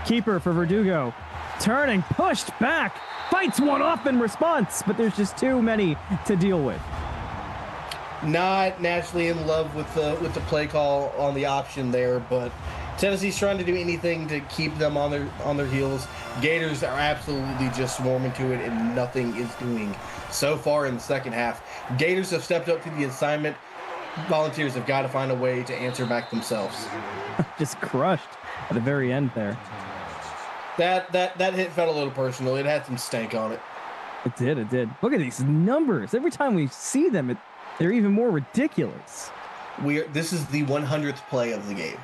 Keeper for Verdugo. Turning, pushed back. Fights one off in response, but there's just too many to deal with. Not naturally in love with the play call on the option there, but Tennessee's trying to do anything to keep them on their heels. Gators are absolutely just swarming to it, and nothing is doing so far in the second half. Gators have stepped up to the assignment. Volunteers have got to find a way to answer back themselves. Just crushed at the very end there. That hit felt a little personal. It had some stank on it. It did. Look at these numbers. Every time we see them, they're even more ridiculous. This is the 100th play of the game.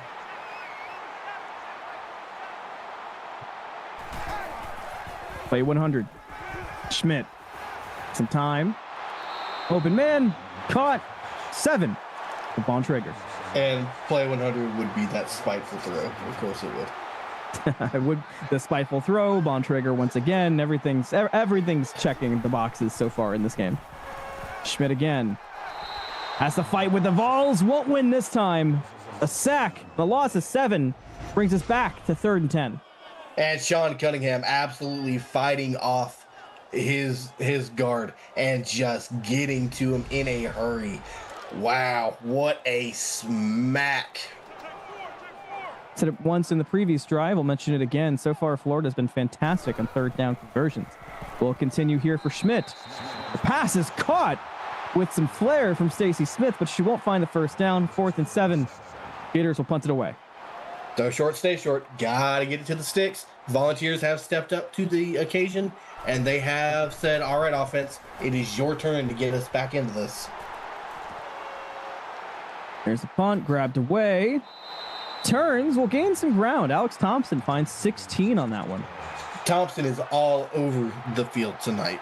Play 100. Schmidt. Some time. Open man. Caught. 7. For Bontrager. And play 100 would be that spiteful throw. Of course it would. The spiteful throw. Bontrager once again. Everything's checking the boxes so far in this game. Schmidt again. Has to fight with the Vols. Won't win this time. A sack. The loss of 7 brings us back to 3rd and 10. And Sean Cunningham absolutely fighting off his guard and just getting to him in a hurry. Wow, what a smack. Said it once in the previous drive. I'll mention it again. So far, Florida's been fantastic on 3rd down conversions. We'll continue here for Schmidt. The pass is caught with some flair from Stacey Smith, but she won't find the 1st down. 4th and 7. Gators will punt it away. Go short, stay short. Gotta get it to the sticks. Volunteers have stepped up to the occasion, and they have said, all right, offense, it is your turn to get us back into this. There's the punt, grabbed away. Turns, will gain some ground. Alex Thompson finds 16 on that one. Thompson is all over the field tonight.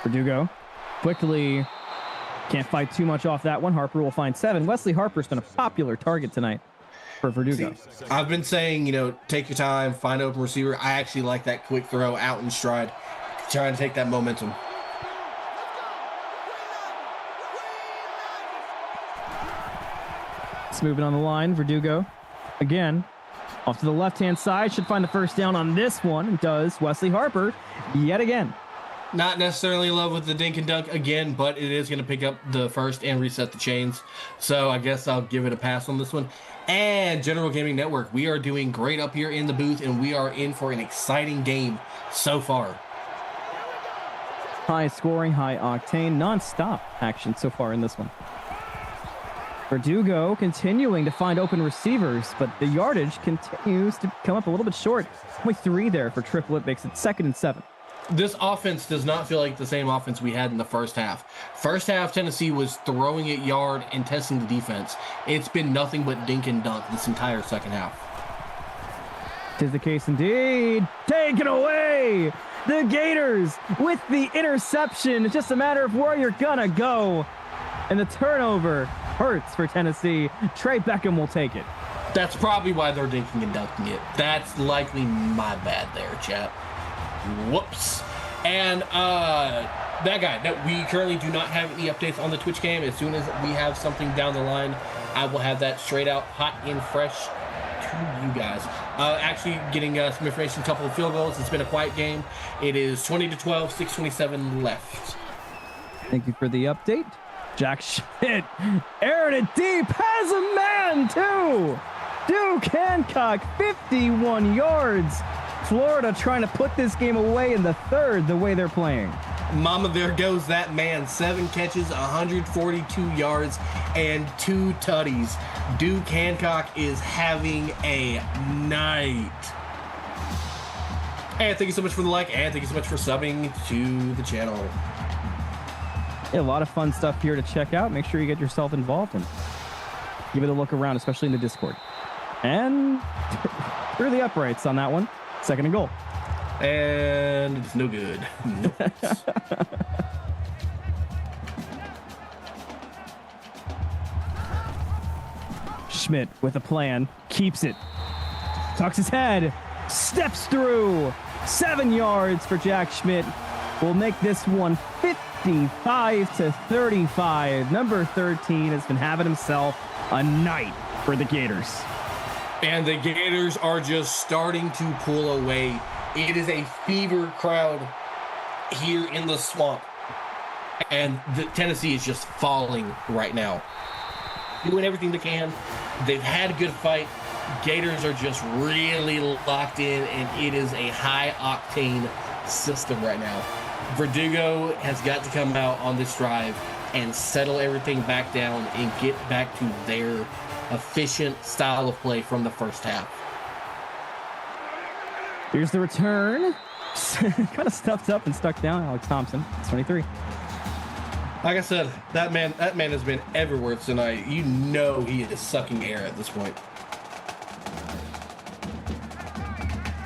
Verdugo quickly can't fight too much off that one. Harper will find 7. Wesley Harper's been a popular target tonight for Verdugo. See, I've been saying, take your time, find open receiver. I actually like that quick throw out in stride, trying to take that momentum. It's moving on the line. Verdugo again off to the left-hand side. Should find the 1st down on this one. And does Wesley Harper yet again. Not necessarily in love with the dink and dunk again, but it is going to pick up the 1st and reset the chains. So I guess I'll give it a pass on this one. And General Gaming Network, we are doing great up here in the booth, and we are in for an exciting game so far. High scoring, high octane, non-stop action so far in this one. Verdugo continuing to find open receivers, but the yardage continues to come up a little bit short. Only 3 there for Triplett, makes it 2nd and 7. This offense does not feel like the same offense we had in the first half. First half, Tennessee was throwing it yard and testing the defense. It's been nothing but dink and dunk this entire second half. 'Tis the case indeed. Taken away! The Gators with the interception. It's just a matter of where you're gonna go. And the turnover hurts for Tennessee. Trey Beckham will take it. That's probably why they're dinking and dunking it. That's likely my bad there, chap. Whoops. And that guy, that we currently do not have any updates on the Twitch cam. As soon as we have something down the line, I will have that straight out hot and fresh to you guys. Actually getting some information, a couple of field goals. It's been a quiet game. It is 20-12, 6:27 left. Thank you for the update. Jack Schmidt, aired it deep, has a man too. Duke Hancock, 51 yards. Florida trying to put this game away in the third the way they're playing. Mama, there goes that man. 7 catches, 142 yards, and 2 tutties. Duke Hancock is having a night. And thank you so much for the like, and thank you so much for subbing to the channel. Yeah, a lot of fun stuff here to check out. Make sure you get yourself involved and give it a look around, especially in the Discord. And through the uprights on that one. 2nd and goal. And it's no good. Schmidt with a plan, keeps it, tucks his head, steps through. 7 yards for Jack Schmidt. Will make this one 55-35. Number 13 has been having himself a night for the Gators. And the Gators are just starting to pull away. It is a fever crowd here in the swamp. And Tennessee is just falling right now. Doing everything they can. They've had a good fight. Gators are just really locked in, and it is a high-octane system right now. Verdugo has got to come out on this drive and settle everything back down and get back to their efficient style of play from the first half. Here's the return. Kind of stuffed up and stuck down. Alex Thompson, 23. Like I said, that man has been everywhere tonight. You know he is sucking air at this point.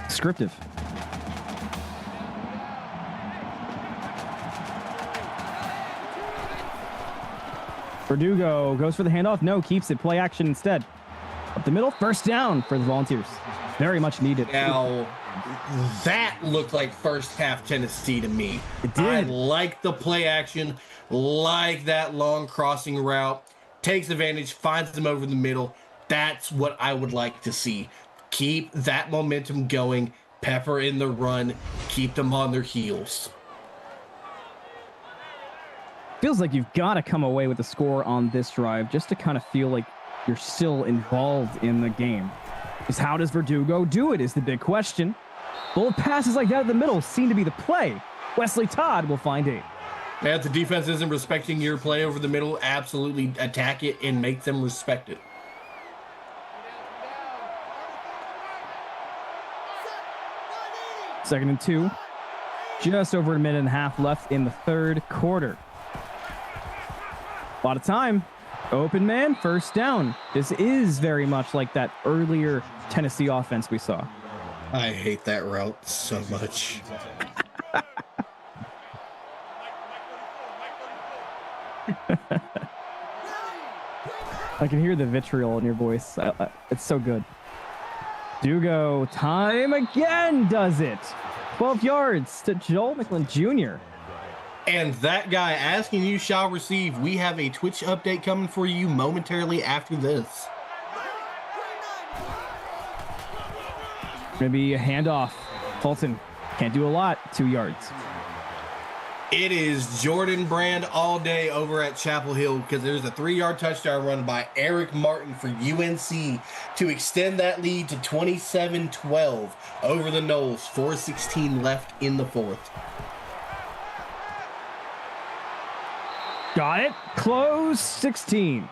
Descriptive. Verdugo goes for the handoff. No, keeps it. Play action instead. Up the middle. First down for the Volunteers. Very much needed. Now, that looked like first half Tennessee to me. It did. I like the play action, like that long crossing route. Takes advantage, finds them over the middle. That's what I would like to see. Keep that momentum going. Pepper in the run. Keep them on their heels. Feels like you've got to come away with a score on this drive just to kind of feel like you're still involved in the game. Because how does Verdugo do it is the big question. Bullet passes like that in the middle seem to be the play. Wesley Todd will find 8. Yeah, if the defense isn't respecting your play over the middle, absolutely attack it and make them respect it. Second and 2. Just over a minute and a half left in the third quarter. A lot of time. Open man, first down. This is very much like that earlier Tennessee offense we saw. I hate that route so much. I can hear the vitriol in your voice. It's so good. Dugo, time again does it. 12 yards to Joel McClellan Jr. And that guy asking you shall receive. We have a Twitch update coming for you momentarily after this. Maybe a handoff. Fulton can't do a lot. 2 yards. It is Jordan Brand all day over at Chapel Hill because there's a 3-yard touchdown run by Eric Martin for UNC to extend that lead to 27-12 over the Noles. 4:16 left in the fourth. Got it. Close 16.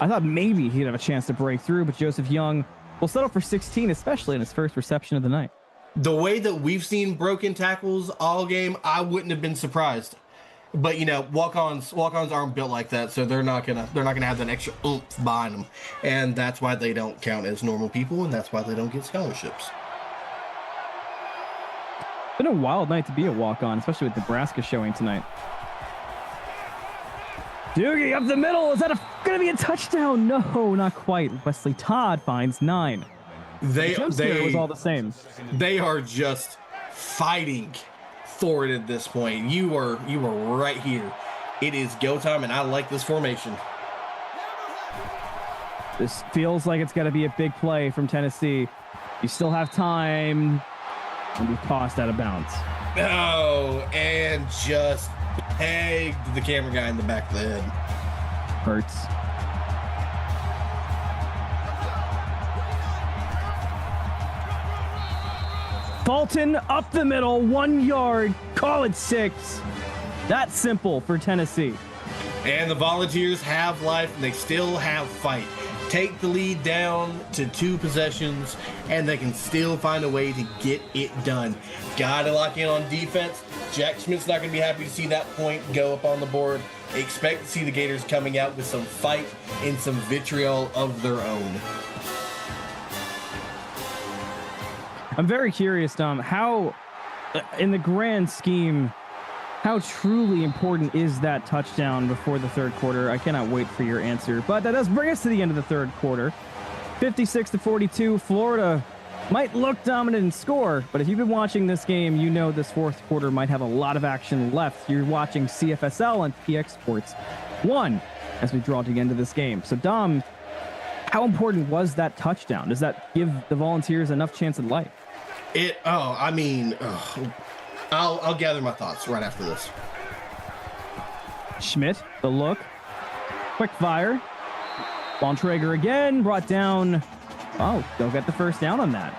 I thought maybe he'd have a chance to break through, but Joseph Young will settle for 16, especially in his first reception of the night. The way that we've seen broken tackles all game, I wouldn't have been surprised. But you know, walk-ons aren't built like that, so they're not gonna have that extra oomph behind them, and that's why they don't count as normal people, and that's why they don't get scholarships. Been a wild night to be a walk-on, especially with Nebraska showing tonight. Doogie up the middle. Is that going to be a touchdown? No, not quite. Wesley Todd finds 9. They was all the same. They are just fighting for it at this point. You are right here. It is go time, and I like this formation. This feels like it's going to be a big play from Tennessee. You still have time, and be tossed out of bounds. Oh, and just pegged the camera guy in the back of the head. Hurts. Fulton up the middle, 1 yard, call it 6. That's simple for Tennessee. And the Volunteers have life, and they still have fight. Take the lead down to 2 possessions, and they can still find a way to get it done. Gotta lock in on defense. Jack Schmidt's not going to be happy to see that point go up on the board. Expect to see the Gators coming out with some fight and some vitriol of their own. I'm very curious, Dom, how, in the grand scheme, how truly important is that touchdown before the third quarter? I cannot wait for your answer. But that does bring us to the end of the third quarter. 56-42. Florida might look dominant and score, but if you've been watching this game, you know this fourth quarter might have a lot of action left. You're watching CFSL on PX Sports 1 as we draw to the end of this game. So, Dom, how important was that touchdown? Does that give the Volunteers enough chance at life? I'll gather my thoughts right after this. Schmidt, the look. Quick fire. Bontrager again, brought down. Oh, they'll get the first down on that.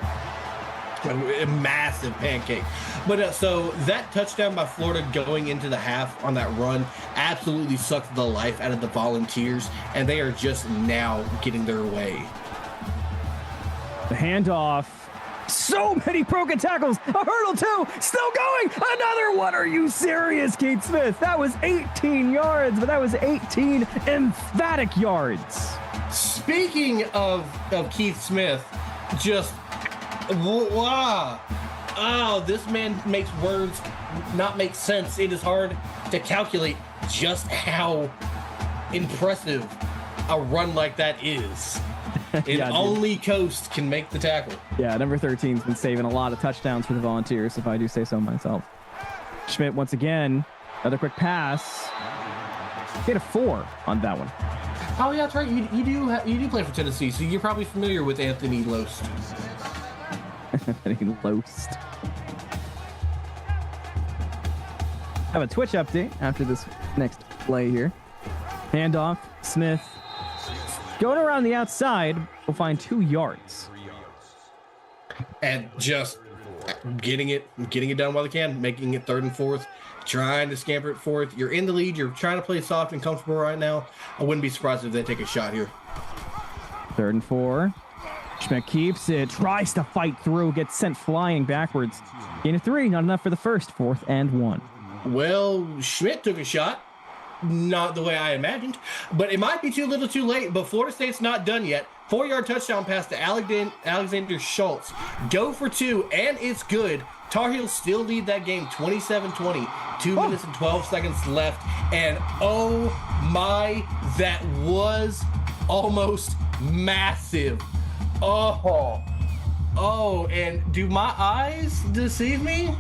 A massive pancake. But so that touchdown by Florida going into the half on that run absolutely sucked the life out of the Volunteers, and they are just now getting their way. The handoff. So many broken tackles. A hurdle too. Still going. Another one. Are you serious, Keith Smith? That was 18 yards, but that was 18 emphatic yards. Speaking of Keith Smith, just wow. Oh, this man makes words not make sense. It is hard to calculate just how impressive a run like that is. Only Coast can make the tackle. Yeah, number 13's been saving a lot of touchdowns for the Volunteers, if I do say so myself. Schmidt once again, another quick pass. He had a 4 on that one. Oh yeah, that's right. You do play for Tennessee, so you're probably familiar with Anthony Loest. Anthony Loest. Have a Twitch update after this next play here. Handoff, Smith. Going around the outside, we'll find 2 yards. And just getting it done while they can, making it 3rd and 4th, trying to scamper it forth. You're in the lead. You're trying to play soft and comfortable right now. I wouldn't be surprised if they take a shot here. 3rd and 4. Schmidt keeps it, tries to fight through, gets sent flying backwards. Gain of 3, not enough for the first. 4th and 1. Well, Schmidt took a shot. Not the way I imagined, but it might be too little too late. But Florida State's not done yet. 4-yard touchdown pass to Alexander Schultz. Go for 2, and it's good. Tar Heels still lead that game 27-20. 2 minutes and 12 seconds left. And oh my, that was almost massive. Oh, and do my eyes deceive me?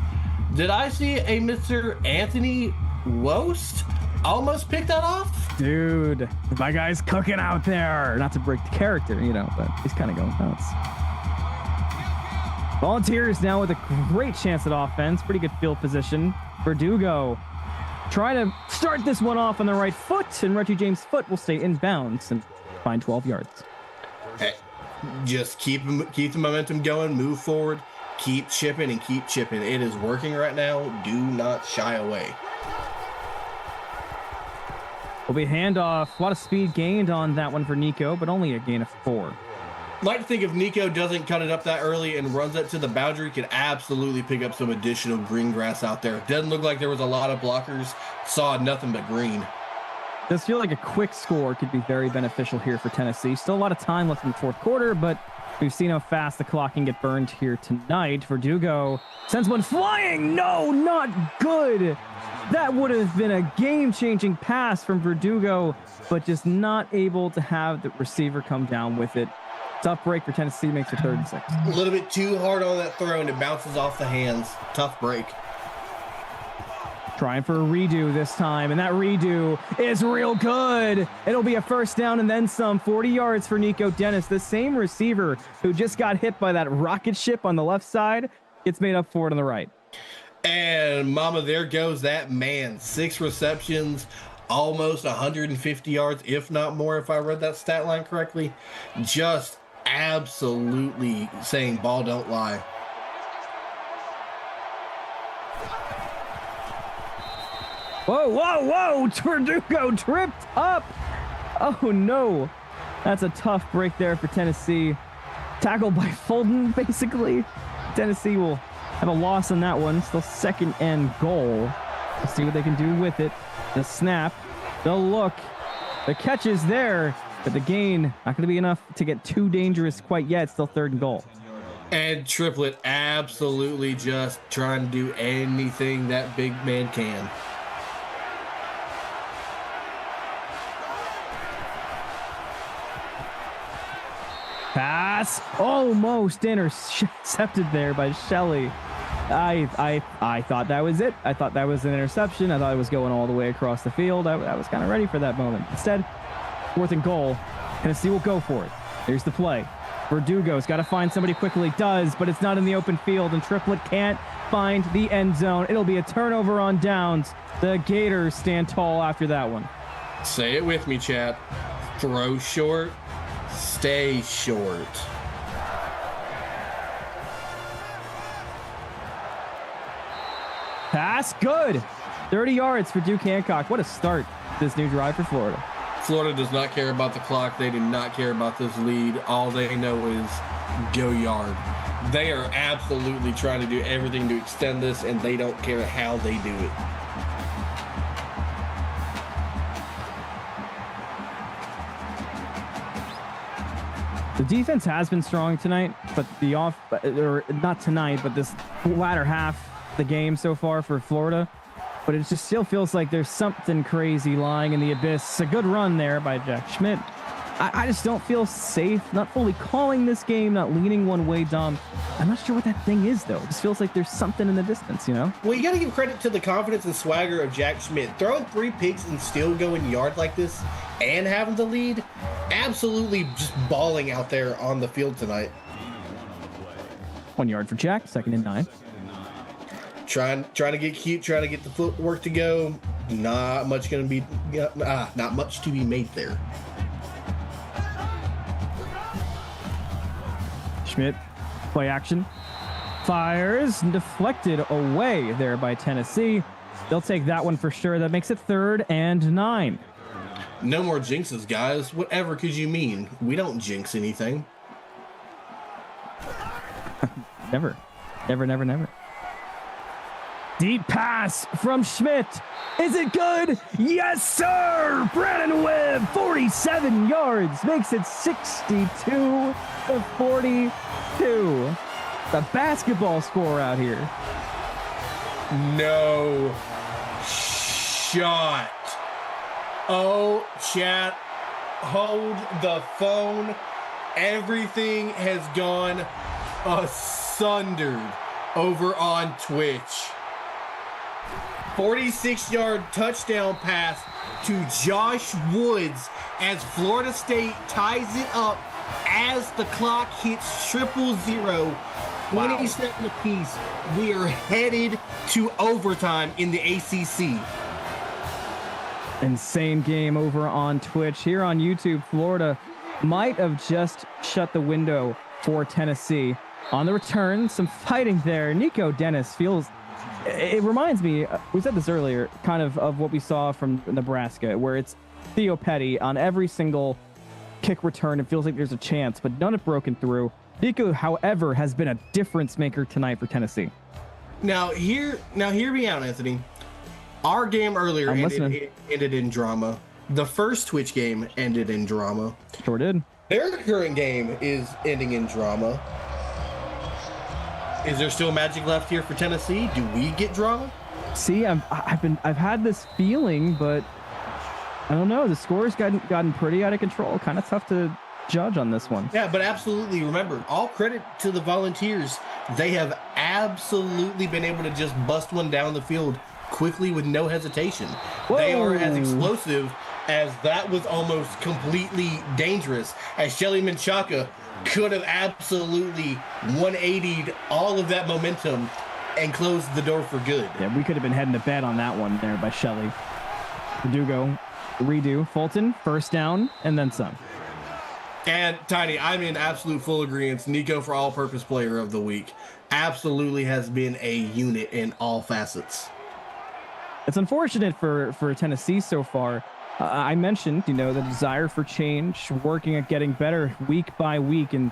Did I see a Mr. Anthony Loest almost picked that off? Dude, my guy's cooking out there. Not to break the character, but he's kind of going nuts. Volunteers now with a great chance at offense. Pretty good field position. Verdugo trying to start this one off on the right foot, and Reggie James' foot will stay in bounds and find 12 yards. Hey, just keep the momentum going, move forward, keep chipping and keep chipping. It is working right now. Do not shy away. Will be handoff. A lot of speed gained on that one for Nico, but only a gain of 4. Like to think if Nico doesn't cut it up that early and runs it to the boundary, could absolutely pick up some additional green grass out there. Doesn't look like there was a lot of blockers. Saw nothing but green. Does feel like a quick score could be very beneficial here for Tennessee. Still a lot of time left in the fourth quarter, but we've seen how fast the clock can get burned here tonight. Verdugo sends one flying. No, not good. That would have been a game-changing pass from Verdugo, but just not able to have the receiver come down with it. Tough break for Tennessee, makes it 3rd and 6. A little bit too hard on that throw, and it bounces off the hands. Tough break. Trying for a redo this time, and that redo is real good. It'll be a 1st down and then some. 40 yards for Nico Dennis, the same receiver who just got hit by that rocket ship on the left side. Gets made up for it on the right. And mama, there goes that man. 6 receptions, almost 150 yards, if not more, if I read that stat line correctly. Just absolutely saying ball don't lie. Whoa, whoa, whoa! Verdugo tripped up! Oh no! That's a tough break there for Tennessee. Tackled by Fulton, basically. Tennessee will have a loss on that one. Still 2nd and goal. Let's see what they can do with it. The snap, the look, the catch is there, but the gain not going to be enough to get too dangerous quite yet. Still 3rd and goal. And Triplett absolutely just trying to do anything that big man can. Pass almost intercepted there by Shelley. I thought that was it. I thought that was an interception. I thought it was going all the way across the field. I was kind of ready for that moment. Instead, 4th and goal. Tennessee will go for it. Here's the play. Verdugo's got to find somebody quickly. Does, but it's not in the open field, and Triplett can't find the end zone. It'll be a turnover on downs. The Gators stand tall after that one. Say it with me, chat. Throw short. Stay short. Pass, good. 30 yards for Duke Hancock. What a start this new drive for Florida. Florida does not care about the clock. They do not care about this lead. All they know is go yard. They are absolutely trying to do everything to extend this, and they don't care how they do it. The defense has been strong tonight, but not tonight, but this latter half of the game so far for Florida. But it just still feels like there's something crazy lying in the abyss. A good run there by Jack Schmidt. I just don't feel safe, not fully calling this game, not leaning one way, Dom. I'm not sure what that thing is, though. It just feels like there's something in the distance, you know? Well, you got to give credit to the confidence and swagger of Jack Schmidt. Throwing 3 picks and still going yard like this and having the lead, absolutely just balling out there on the field tonight. 1 yard for Jack, 2nd and 9. Trying to get cute, trying to get the footwork to go. Not much to be made there. Schmidt, play action, fires, deflected away there by Tennessee. They'll take that one for sure. That makes it 3rd and 9. No more jinxes, guys. Whatever could you mean? We don't jinx anything. Never. Deep pass from Schmidt. Is it good? Yes, sir! Brandon Webb, 47 yards, makes it 62-42. The basketball score out here. No shot. Oh, chat, hold the phone. Everything has gone asundered over on Twitch. 46-yard touchdown pass to Josh Woods as Florida State ties it up as the clock hits 000, 27 apiece. We are headed to overtime in the ACC. Insane game over on Twitch. Here on YouTube, Florida might have just shut the window for Tennessee. On the return, some fighting there. Nico Dennis feels... It reminds me, we said this earlier, kind of what we saw from Nebraska, where it's Theo Petty on every single kick return. It feels like there's a chance, but none have broken through. Nico, however, has been a difference maker tonight for Tennessee. Now hear me out, Anthony. Our game earlier ended in drama. The first Twitch game ended in drama. Sure did. Their current game is ending in drama. Is there still magic left here for Tennessee? Do we get drama? See, I've had this feeling, but I don't know. The score's gotten pretty out of control. Kind of tough to judge on this one. Yeah, but absolutely, remember, all credit to the Volunteers. They have absolutely been able to just bust one down the field quickly with no hesitation. Whoa. They are as explosive as that was almost completely dangerous, as Shelly Menchaca could have absolutely 180'd all of that momentum and closed the door for good. Yeah, we could have been heading to bed on that one there by Shelly. Verdugo, redo, Fulton, first down, and then some. And Tiny, I'm in absolute full agreement. Nico for all-purpose player of the week absolutely has been a unit in all facets. It's unfortunate for Tennessee so far. I mentioned, the desire for change, working at getting better week by week, and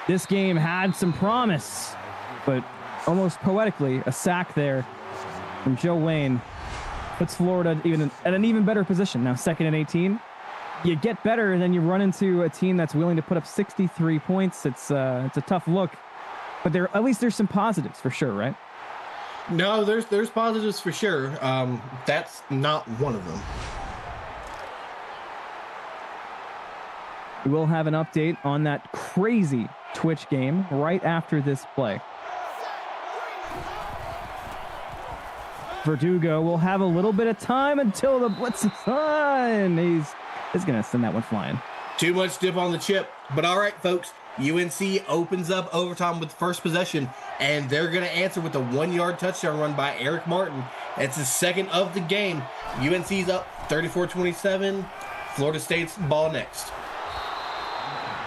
this game had some promise, but almost poetically, a sack there from Joe Wayne puts Florida at an even better position. Now 2nd and 18. You get better, and then you run into a team that's willing to put up 63 points. It's a tough look, but at least there's some positives for sure, right? No, there's positives for sure. That's not one of them. We will have an update on that crazy Twitch game right after this play. Verdugo will have a little bit of time until the blitz is on. He's going to send that one flying. Too much dip on the chip. But all right, folks, UNC opens up overtime with the first possession, and they're going to answer with a 1-yard touchdown run by Eric Martin. It's his second of the game. UNC's up 34-27. Florida State's ball next.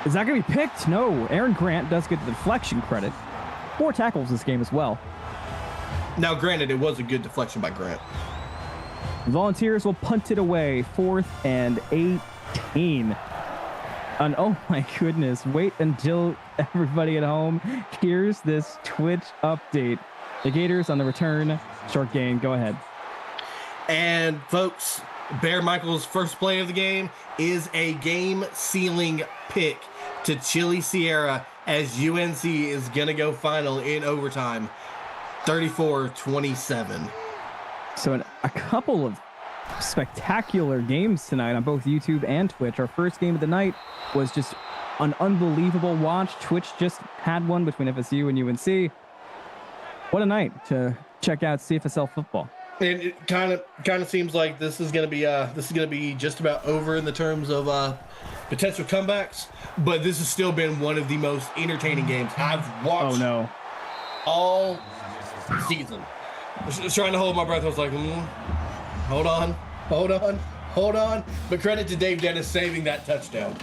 Is that going to be picked? No. Aaron Grant does get the deflection credit. 4 tackles this game as well. Now, granted, it was a good deflection by Grant. Volunteers will punt it away. 4th and 18. And oh my goodness, wait until everybody at home hears this Twitch update. The Gators on the return. Short gain. Go ahead. And folks, Bear Michael's first play of the game is a game-sealing pick to Chile Sierra as UNC is going to go final in overtime, 34-27. So a couple of spectacular games tonight on both YouTube and Twitch. Our first game of the night was just an unbelievable watch. Twitch just had one between FSU and UNC. What a night to check out CFSL football. And it kind of seems like this is going to be just about over in the terms of potential comebacks, but this has still been one of the most entertaining games I've watched all season. I was trying to hold my breath. I was like, hold on. But credit to Dave Dennis saving that touchdown.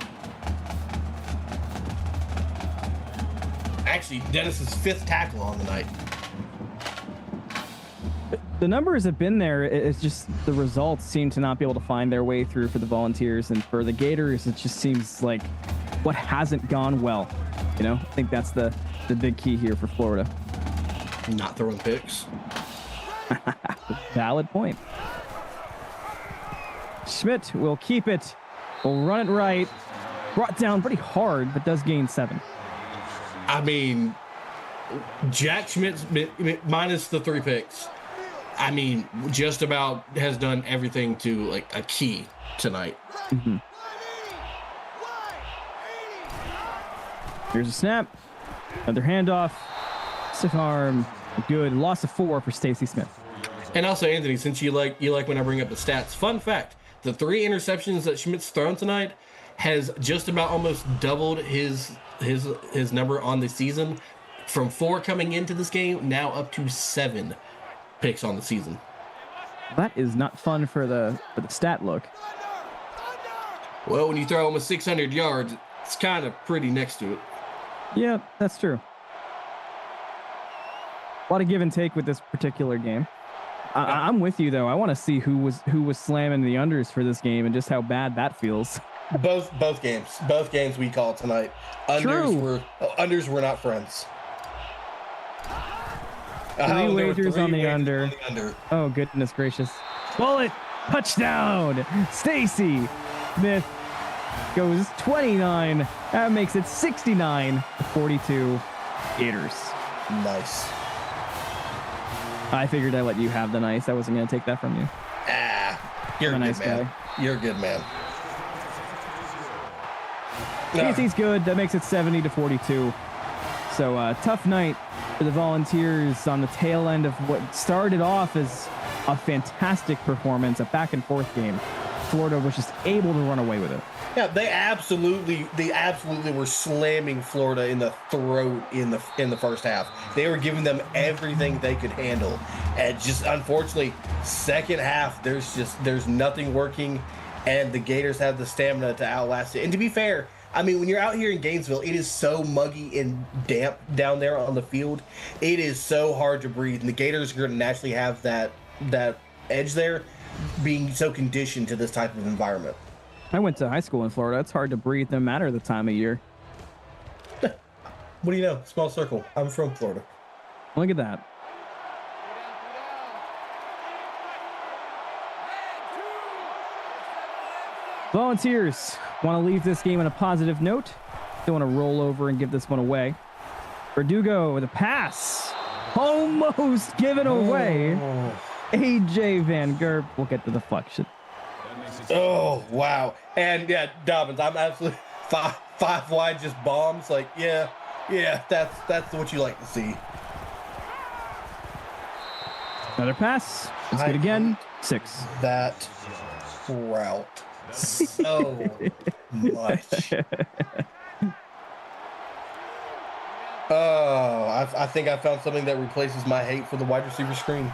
Actually, Dennis's 5th tackle on the night. The numbers have been there. It's just the results seem to not be able to find their way through for the Volunteers, and for the Gators, it just seems like what hasn't gone well. I think that's the big key here for Florida. Not throwing picks. Valid point. Schmidt will keep it. Will run it right. Brought down pretty hard, but does gain 7. I mean, Jack Schmidt's minus the 3 picks. I mean, just about has done everything to like a key tonight. Mm-hmm. Here's a snap. Another handoff. Stiff arm. Good. Loss of 4 for Stacey Smith. And also, Anthony, since you like when I bring up the stats, fun fact: the 3 interceptions that Schmidt's thrown tonight has just about almost doubled his number on the season, from 4 coming into this game, now up to 7 picks on the season. That is not fun for the stat look. Well, when you throw almost 600 yards, it's kind of pretty next to it. Yeah, that's true. A lot of give and take with this particular game. I'm with you though. I want to see who was slamming the unders for this game and just how bad that feels. Both games we called tonight. Unders were not friends. 3 wagers on the under. Oh, goodness gracious. Bullet. Touchdown. Stacey Smith goes 29. That makes it 69-42 Gators. Nice. I figured I'd let you have the nice. I wasn't going to take that from you. You're a nice good man. guy. You're a good man. Casey's good. That makes it 70-42. So tough night for the Volunteers on the tail end of what started off as a fantastic performance, a back and forth game. Florida was just able to run away with it. Yeah, they absolutely were slamming Florida in the throat in the first half. They were giving them everything they could handle, and just unfortunately, second half there's nothing working, and the Gators have the stamina to outlast it. And to be fair, I mean, when you're out here in Gainesville, it is so muggy and damp down there on the field. It is so hard to breathe, and the Gators are going to naturally have that edge there, being so conditioned to this type of environment. I went to high school in Florida. It's hard to breathe no matter the time of year. What do you know? Small circle. I'm from Florida. Look at that. Volunteers want to leave this game on a positive note. They want to roll over and give this one away. Verdugo with a pass. Almost given away. AJ Van Gerp will get the deflection. Oh, wow. And yeah, Dobbins, I'm absolutely five wide, just bombs. Like, yeah, that's what you like to see. Another pass. Let's get again. 6. That route so much. Oh, I think I found something that replaces my hate for the wide receiver screen.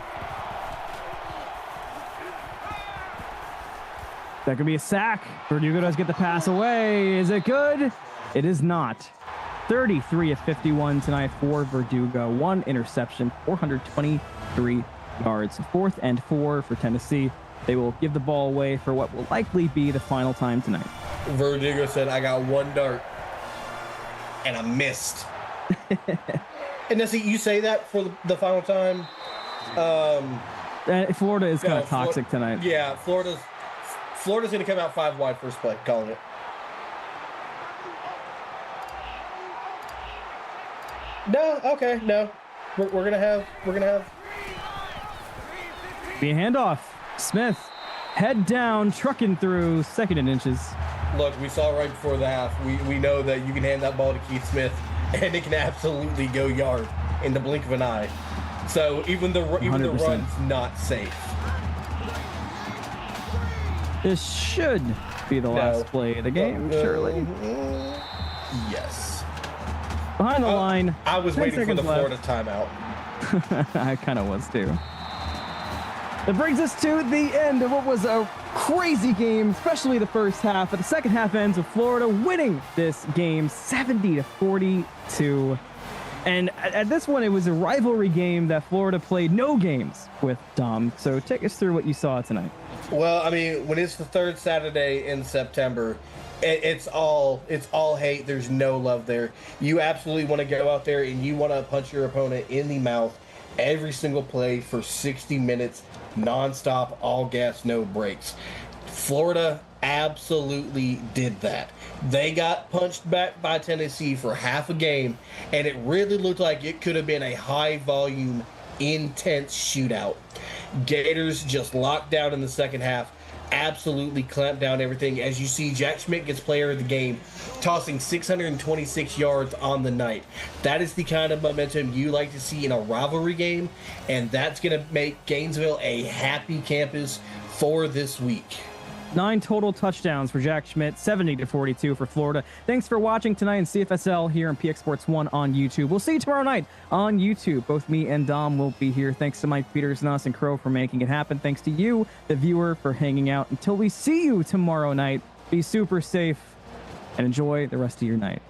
That could be a sack. Verdugo does get the pass away. Is it good? It is not. 33 of 51 tonight for Verdugo. 1 interception, 423 yards. 4th and 4 for Tennessee. They will give the ball away for what will likely be the final time tonight. Verdugo said, I got 1 dart, and I missed. And now, see, you say that for the final time. Florida is kind of toxic tonight. Yeah, Florida's going to come out 5 wide first play, calling it. No, okay, no. We're gonna have be a handoff. Smith, head down, trucking through, 2nd and inches. Look, we saw right before the half. We know that you can hand that ball to Keith Smith, and it can absolutely go yard in the blink of an eye. So even the run's not safe. This should be the last play of the game, surely. Yes. Behind the line. I was waiting for the Florida timeout. I kind of was too. That brings us to the end of what was a crazy game, especially the first half. But the second half ends with Florida winning this game 70-42. And at this one, it was a rivalry game that Florida played no games with, Dom. So take us through what you saw tonight. Well, I mean, when it's the 3rd Saturday in September, it's all hate. There's no love there. You absolutely want to go out there and you want to punch your opponent in the mouth every single play for 60 minutes, nonstop, all gas, no breaks. Florida absolutely did that. They got punched back by Tennessee for half a game, and it really looked like it could have been a high-volume, intense shootout. Gators just locked down in the second half, absolutely clamped down everything. As you see, Jack Schmidt gets player of the game, tossing 626 yards on the night. That is the kind of momentum you like to see in a rivalry game, and that's going to make Gainesville a happy campus for this week. 9 total touchdowns for Jack Schmidt, 70-42 for Florida. Thanks for watching tonight in CFSL here on PX Sports 1 on YouTube. We'll see you tomorrow night on YouTube. Both me and Dom will be here. Thanks to Mike Peters and Austin Crow for making it happen. Thanks to you, the viewer, for hanging out. Until we see you tomorrow night, be super safe and enjoy the rest of your night.